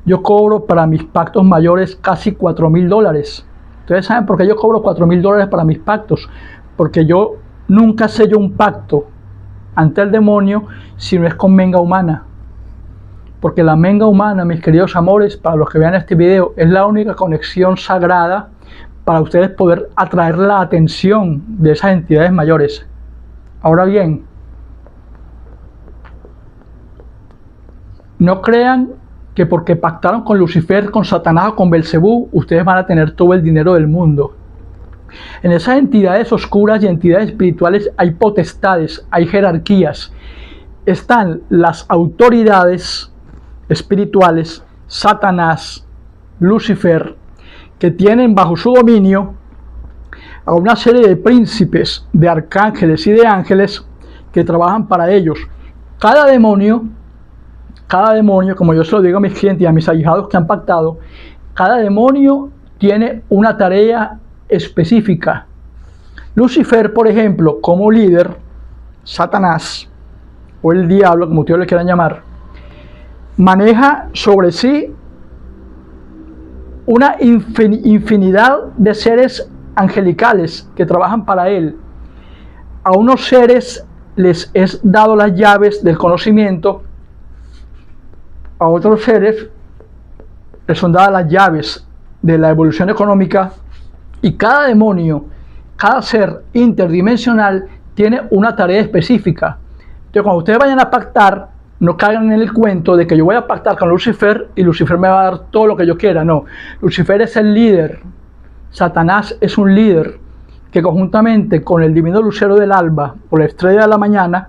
yo cobro para mis pactos mayores casi $4,000. Ustedes saben por qué yo cobro $4,000 para mis pactos. Porque yo nunca sello un pacto ante el demonio si no es con menga humana. Porque la menga humana, mis queridos amores, para los que vean este video, es la única conexión sagrada para ustedes poder atraer la atención de esas entidades mayores. Ahora bien, no crean que porque pactaron con Lucifer, con Satanás o con Belcebú, ustedes van a tener todo el dinero del mundo. En esas entidades oscuras y entidades espirituales hay potestades, hay jerarquías. Están las autoridades espirituales, Satanás, Lucifer, que tienen bajo su dominio a una serie de príncipes, de arcángeles y de ángeles que trabajan para ellos. Cada demonio, como yo se lo digo a mis clientes y a mis ahijados que han pactado, cada demonio tiene una tarea específica. Lucifer, por ejemplo, como líder, Satanás, o el diablo, como ustedes le quieran llamar, maneja sobre sí una infinidad de seres angelicales que trabajan para él. A unos seres les es dado las llaves del conocimiento, a otros seres les son dadas las llaves de la evolución económica, y cada demonio, cada ser interdimensional tiene una tarea específica. Entonces, cuando ustedes vayan a pactar, no caigan en el cuento de que yo voy a pactar con Lucifer y Lucifer me va a dar todo lo que yo quiera. No, Lucifer es el líder. Satanás es un líder que conjuntamente con el divino lucero del alba o la estrella de la mañana,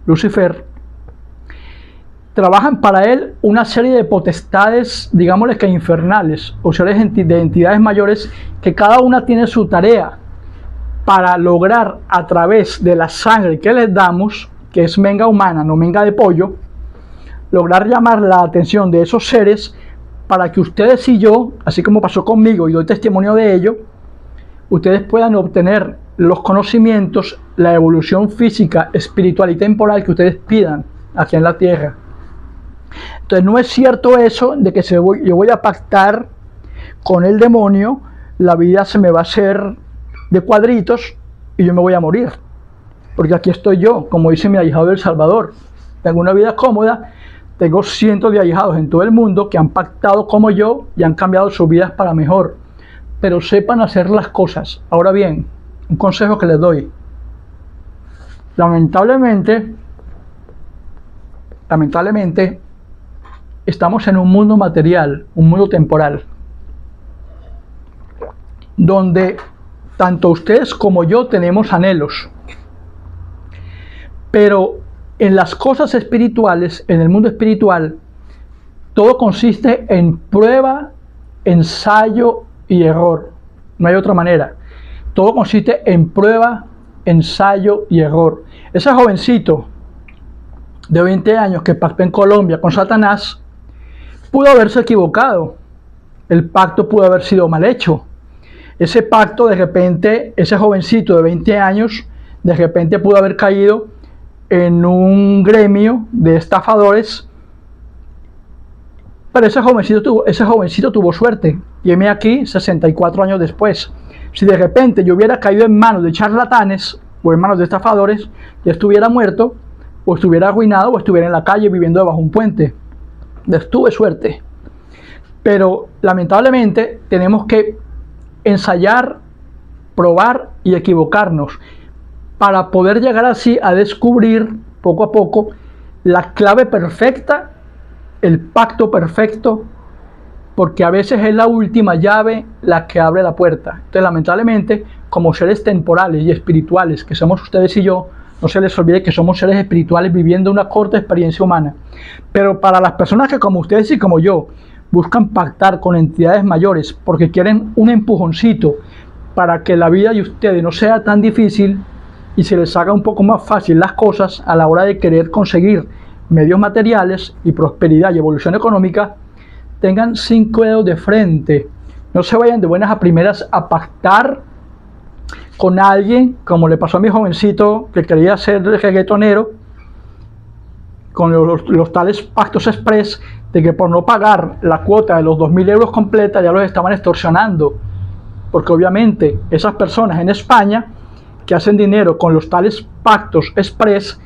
Lucifer, trabajan para él una serie de potestades, digámosle que infernales, o seres de entidades mayores, que cada una tiene su tarea para lograr a través de la sangre que les damos, que es menga humana, no menga de pollo, lograr llamar la atención de esos seres para que ustedes y yo, así como pasó conmigo y doy testimonio de ello, ustedes puedan obtener los conocimientos, la evolución física, espiritual y temporal que ustedes pidan aquí en la tierra. Entonces no es cierto eso de que yo voy a pactar con el demonio, la vida se me va a hacer de cuadritos y yo me voy a morir. Porque aquí estoy yo, como dice mi ahijado del Salvador. Tengo una vida cómoda, tengo cientos de ahijados en todo el mundo que han pactado como yo y han cambiado sus vidas para mejor. Pero sepan hacer las cosas. Ahora bien, un consejo que les doy. Lamentablemente, estamos en un mundo material, un mundo temporal, donde tanto ustedes como yo tenemos anhelos. Pero en las cosas espirituales, en el mundo espiritual, todo consiste en prueba, ensayo y error. No hay otra manera. Todo consiste en prueba, ensayo y error. Ese jovencito de 20 años que pactó en Colombia con Satanás, pudo haberse equivocado. El pacto pudo haber sido mal hecho. Ese pacto, de repente, ese jovencito de 20 años, de repente pudo haber caído en un gremio de estafadores. Pero ese jovencito tuvo suerte. Y heme aquí 64 años después. Si de repente yo hubiera caído en manos de charlatanes o en manos de estafadores, ya estuviera muerto, o estuviera arruinado, o estuviera en la calle viviendo debajo de un puente. Tuve suerte. Pero lamentablemente tenemos que ensayar, probar y equivocarnos para poder llegar así a descubrir poco a poco la clave perfecta, el pacto perfecto, porque a veces es la última llave la que abre la puerta. Entonces, lamentablemente, como seres temporales y espirituales que somos ustedes y yo, no se les olvide que somos seres espirituales viviendo una corta experiencia humana. Pero para las personas que, como ustedes y como yo, buscan pactar con entidades mayores porque quieren un empujoncito para que la vida de ustedes no sea tan difícil y se les haga un poco más fácil las cosas a la hora de querer conseguir medios materiales y prosperidad y evolución económica, tengan 5 dedos de frente, No se vayan de buenas a primeras a pactar con alguien, como le pasó a mi jovencito que quería ser reggaetonero, con los tales pactos express de que por no pagar la cuota de los 2.000 euros completa ya los estaban extorsionando. Porque obviamente esas personas en España que hacen dinero con los tales pactos express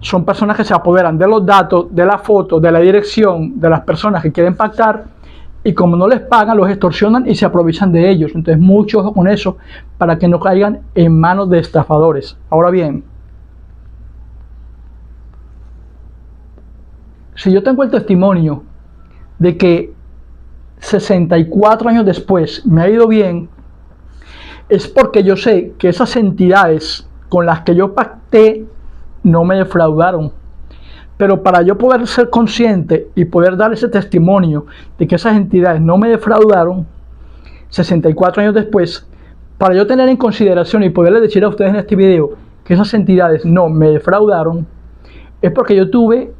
son personas que se apoderan de los datos, de la foto, de la dirección de las personas que quieren pactar, y como no les pagan, los extorsionan y se aprovechan de ellos. Entonces, mucho ojo con eso para que no caigan en manos de estafadores. Ahora bien, si yo tengo el testimonio de que 64 años después me ha ido bien, es porque yo sé que esas entidades con las que yo pacté no me defraudaron. Pero para yo poder ser consciente y poder dar ese testimonio de que esas entidades no me defraudaron, 64 años después, para yo tener en consideración y poderles decir a ustedes en este video que esas entidades no me defraudaron, es porque yo tuve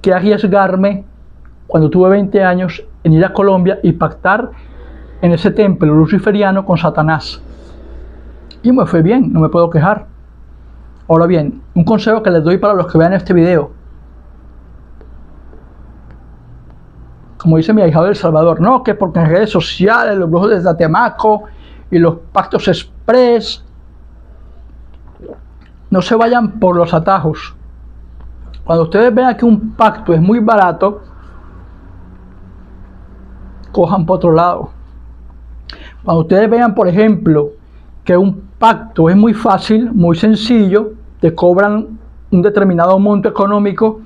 que arriesgarme cuando tuve 20 años en ir a Colombia y pactar en ese templo luciferiano con Satanás. Y me fue bien, no me puedo quejar. Ahora bien, un consejo que les doy para los que vean este video. Como dice mi ahijado del Salvador, no, que porque en redes sociales, los brujos de Tlatemaco y los pactos express, no se vayan por los atajos. Cuando ustedes vean que un pacto es muy barato, cojan por otro lado. Cuando ustedes vean, por ejemplo, que un pacto es muy fácil, muy sencillo, te cobran un determinado monto económico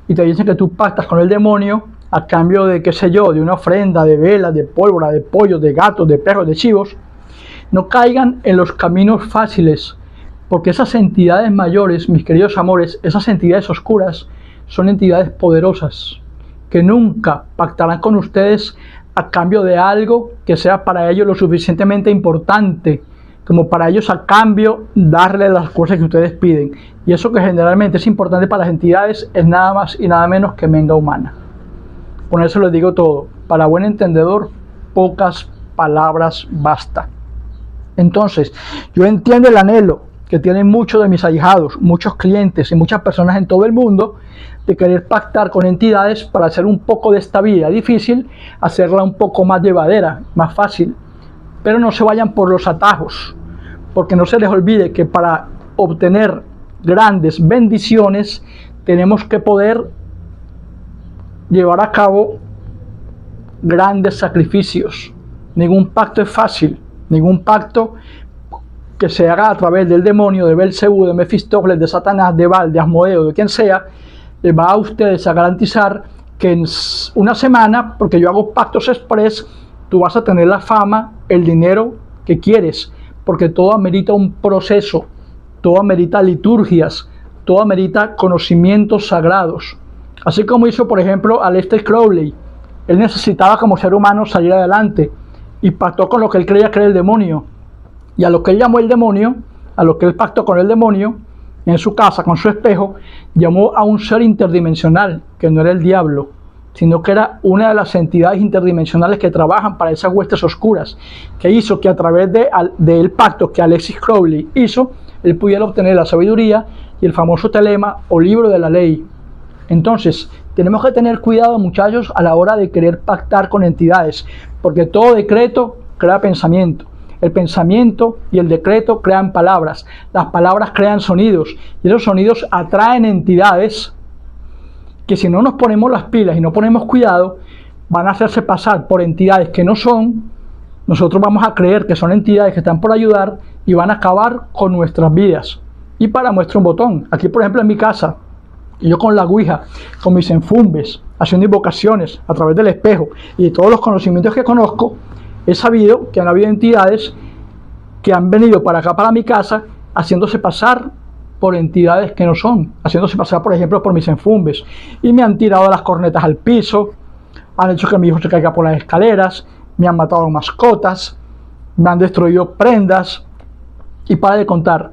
y te dicen que tú pactas con el demonio a cambio de, qué sé yo, de una ofrenda, de velas, de pólvora, de pollos, de gatos, de perros, de chivos, no caigan en los caminos fáciles, porque esas entidades mayores, mis queridos amores, esas entidades oscuras, son entidades poderosas, que nunca pactarán con ustedes a cambio de algo que sea para ellos lo suficientemente importante, como para ellos a cambio darle las cosas que ustedes piden. Y eso que generalmente es importante para las entidades es nada más y nada menos que menga humana. Con eso les digo todo. Para buen entendedor, pocas palabras basta. Entonces, yo entiendo el anhelo que tienen muchos de mis ahijados, muchos clientes y muchas personas en todo el mundo de querer pactar con entidades para hacer un poco de esta vida difícil, hacerla un poco más llevadera, más fácil. Pero no se vayan por los atajos, porque no se les olvide que para obtener grandes bendiciones tenemos que poder llevar a cabo grandes sacrificios. Ningún pacto es fácil, ningún pacto que se haga a través del demonio, de Belcebú, de Mefistófeles, de Satanás, de Baal, de Asmodeo, de quien sea, les va a ustedes a garantizar que en una semana, porque yo hago pactos express, tú vas a tener la fama, el dinero que quieres, porque todo amerita un proceso, todo amerita liturgias, todo amerita conocimientos sagrados. Así como hizo, por ejemplo, Aleister Crowley. Él necesitaba como ser humano salir adelante y pactó con lo que él creía que era el demonio. Y a lo que él llamó el demonio, a lo que él pactó con el demonio, en su casa, con su espejo, llamó a un ser interdimensional, que no era el diablo, sino que era una de las entidades interdimensionales que trabajan para esas huestes oscuras, que hizo que a través del pacto que Aleister Crowley hizo, él pudiera obtener la sabiduría y el famoso telema o libro de la ley. Entonces, tenemos que tener cuidado, muchachos, a la hora de querer pactar con entidades, porque todo decreto crea pensamiento. El pensamiento y el decreto crean palabras, las palabras crean sonidos, y esos sonidos atraen entidades que, si no nos ponemos las pilas y no ponemos cuidado, van a hacerse pasar por entidades que no son. Nosotros vamos a creer que son entidades que están por ayudar y van a acabar con nuestras vidas. Y para muestra un botón, aquí por ejemplo en mi casa, yo con la ouija, con mis enfumbes, haciendo invocaciones a través del espejo y de todos los conocimientos que conozco, he sabido que han habido entidades que han venido para acá, para mi casa, haciéndose pasar por entidades que no son, haciéndose pasar, por ejemplo, por mis enfumbes, y me han tirado las cornetas al piso, han hecho que mi hijo se caiga por las escaleras, me han matado mascotas, me han destruido prendas, y para de contar.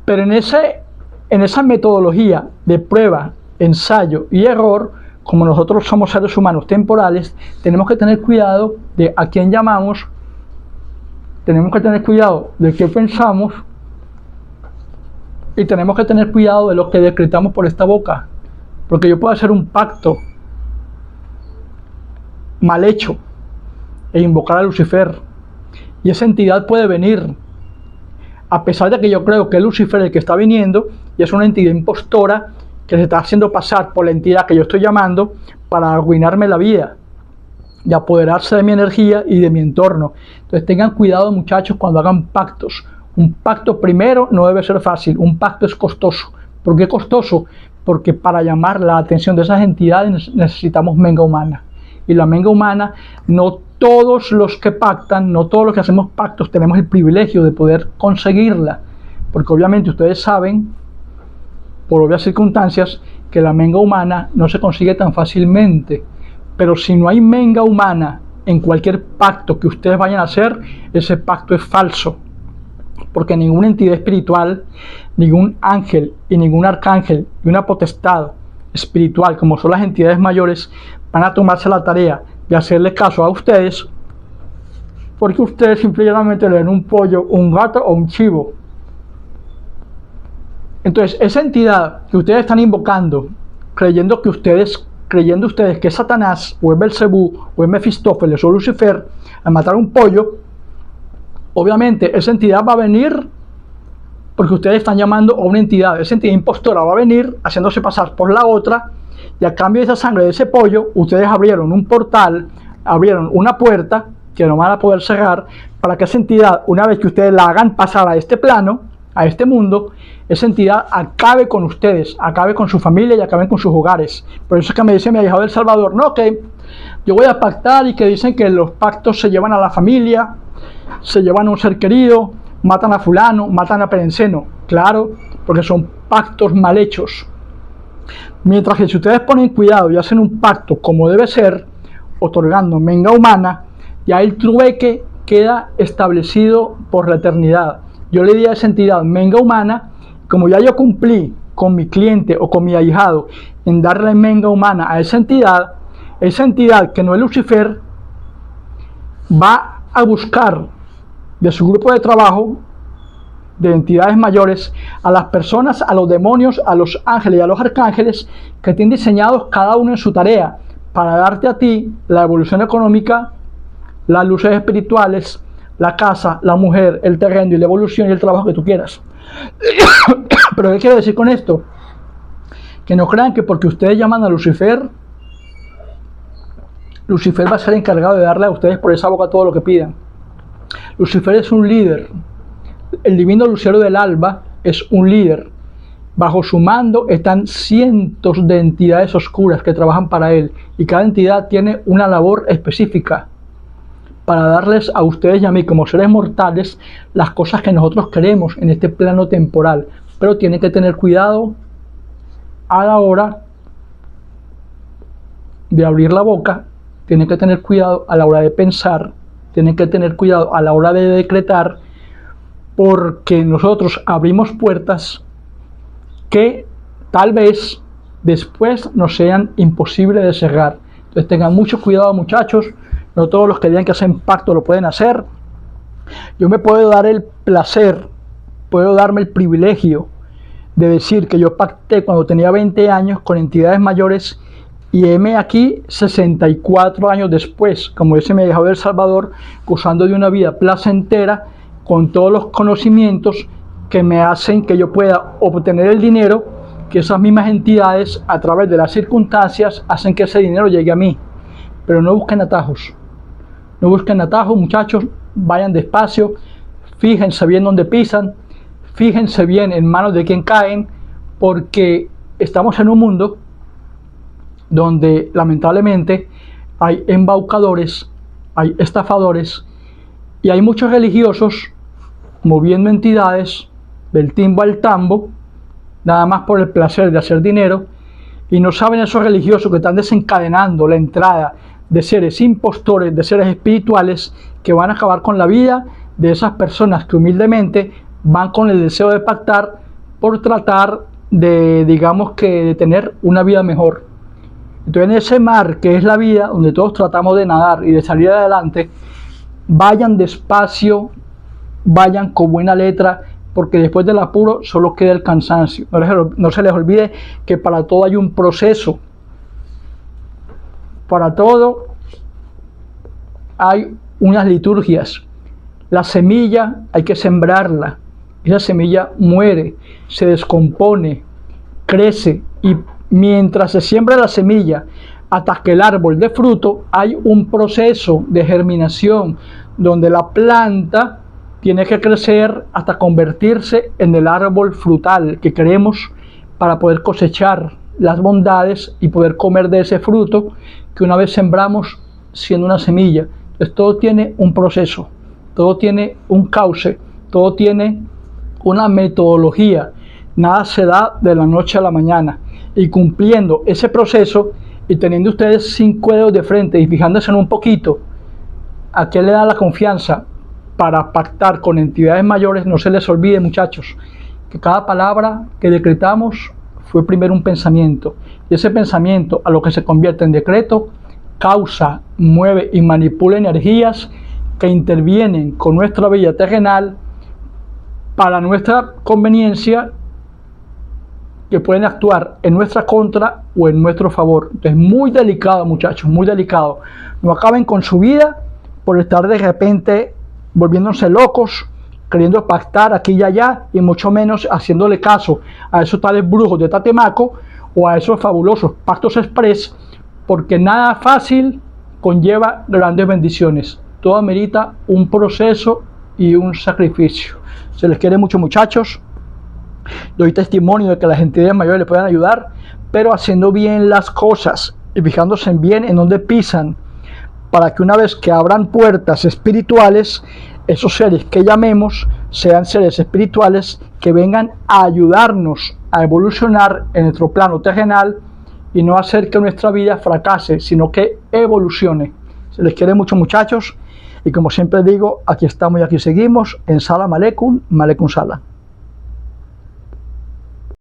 Pero en esa metodología de prueba, ensayo y error, como nosotros somos seres humanos temporales, tenemos que tener cuidado de a quién llamamos, tenemos que tener cuidado de qué pensamos y tenemos que tener cuidado de lo que decretamos por esta boca, porque yo puedo hacer un pacto mal hecho e invocar a Lucifer, y esa entidad puede venir, a pesar de que yo creo que es Lucifer el que está viniendo y es una entidad impostora que se está haciendo pasar por la entidad que yo estoy llamando para arruinarme la vida y apoderarse de mi energía y de mi entorno. Entonces tengan cuidado, muchachos, cuando hagan pactos. Un pacto primero no debe ser fácil, un pacto es costoso. ¿Por qué costoso? Porque para llamar la atención de esas entidades necesitamos menga humana. Y la menga humana, no todos los que pactan, no todos los que hacemos pactos tenemos el privilegio de poder conseguirla. Porque obviamente ustedes saben, por obvias circunstancias, que la menga humana no se consigue tan fácilmente. Pero si no hay menga humana en cualquier pacto que ustedes vayan a hacer, ese pacto es falso. Porque ninguna entidad espiritual, ningún ángel y ningún arcángel y una potestad espiritual, como son las entidades mayores, van a tomarse la tarea de hacerle caso a ustedes, porque ustedes simplemente le den un pollo, un gato o un chivo. Entonces, esa entidad que ustedes están invocando, creyendo ustedes que es Satanás, o es Belcebú, o es Mefistófeles, o Lucifer, al matar un pollo, obviamente esa entidad va a venir porque ustedes están llamando a una entidad. Esa entidad impostora va a venir haciéndose pasar por la otra, y a cambio de esa sangre de ese pollo, ustedes abrieron un portal, abrieron una puerta que no van a poder cerrar, para que esa entidad, una vez que ustedes la hagan pasar a este plano, a este mundo, esa entidad acabe con ustedes, acabe con su familia y acabe con sus hogares. Por eso es que me dice mi ahijado del Salvador, no, que yo voy a pactar, y que dicen que los pactos se llevan a la familia, se llevan a un ser querido, matan a fulano, matan a perenceno. Claro, porque son pactos mal hechos. Mientras que si ustedes ponen cuidado y hacen un pacto como debe ser, otorgando menga humana, ya el trueque queda establecido por la eternidad. Yo le di a esa entidad menga humana, como ya yo cumplí con mi cliente o con mi ahijado en darle menga humana a esa entidad que no es Lucifer, va a buscar de su grupo de trabajo, de entidades mayores, a las personas, a los demonios, a los ángeles y a los arcángeles que tienen diseñados cada uno en su tarea para darte a ti la evolución económica, las luces espirituales, la casa, la mujer, el terreno y la evolución y el trabajo que tú quieras. Pero ¿qué quiero decir con esto? Que no crean que porque ustedes llaman a Lucifer, Lucifer va a ser encargado de darle a ustedes por esa boca todo lo que pidan. Lucifer es un líder. El divino lucero del alba es un líder. Bajo su mando están cientos de entidades oscuras que trabajan para él, y cada entidad tiene una labor específica para darles a ustedes y a mí como seres mortales las cosas que nosotros queremos en este plano temporal. Pero tienen que tener cuidado a la hora de abrir la boca, tienen que tener cuidado a la hora de pensar, tienen que tener cuidado a la hora de decretar, porque nosotros abrimos puertas que tal vez después nos sean imposibles de cerrar. Entonces tengan mucho cuidado, muchachos. No todos los que digan que hacen pacto lo pueden hacer. Yo me puedo dar el placer, puedo darme el privilegio de decir que yo pacté cuando tenía 20 años con entidades mayores, y heme aquí 64 años después, como dice mi ahijado del Salvador, gozando de una vida placentera, con todos los conocimientos que me hacen que yo pueda obtener el dinero que esas mismas entidades, a través de las circunstancias, hacen que ese dinero llegue a mí. Pero no busquen atajos. No busquen atajos, muchachos. Vayan despacio. Fíjense bien dónde pisan. Fíjense bien en manos de quién caen. Porque estamos en un mundo donde lamentablemente hay embaucadores, hay estafadores, y hay muchos religiosos moviendo entidades del timbo al tambo, nada más por el placer de hacer dinero, y no saben esos religiosos que están desencadenando la entrada de seres impostores, de seres espirituales, que van a acabar con la vida de esas personas que humildemente van con el deseo de pactar por tratar de, digamos que, de tener una vida mejor. Entonces en ese mar que es la vida, donde todos tratamos de nadar y de salir adelante, vayan despacio, vayan con buena letra, porque después del apuro solo queda el cansancio. No se les olvide que para todo hay un proceso. Para todo hay unas liturgias. La semilla hay que sembrarla. Esa semilla muere, se descompone, crece, y mientras se siembra la semilla hasta que el árbol dé fruto, hay un proceso de germinación donde la planta tiene que crecer hasta convertirse en el árbol frutal que queremos para poder cosechar las bondades y poder comer de ese fruto que una vez sembramos siendo una semilla. Entonces todo tiene un proceso, todo tiene un cauce, todo tiene una metodología. Nada se da de la noche a la mañana. Y cumpliendo ese proceso y teniendo ustedes 5 dedos de frente y fijándose en un poquito a qué le da la confianza para pactar con entidades mayores, no se les olvide, muchachos, que cada palabra que decretamos fue primero un pensamiento. Y ese pensamiento, a lo que se convierte en decreto, causa, mueve y manipula energías que intervienen con nuestra vida terrenal para nuestra conveniencia, que pueden actuar en nuestra contra o en nuestro favor. Entonces, muy delicado, muchachos, muy delicado. No acaben con su vida por estar de repente volviéndose locos, queriendo pactar aquí y allá, y mucho menos haciéndole caso a esos tales brujos de Tatemaco o a esos fabulosos pactos express, porque nada fácil conlleva grandes bendiciones. Todo amerita un proceso y un sacrificio. Se les quiere mucho, muchachos. Doy testimonio de que las entidades mayores les puedan ayudar, pero haciendo bien las cosas y fijándose bien en dónde pisan, para que una vez que abran puertas espirituales, esos seres que llamemos sean seres espirituales que vengan a ayudarnos a evolucionar en nuestro plano terrenal y no hacer que nuestra vida fracase, sino que evolucione. Se les quiere mucho, muchachos, y como siempre digo, aquí estamos y aquí seguimos en Salam Aleikum, Malekum Salam.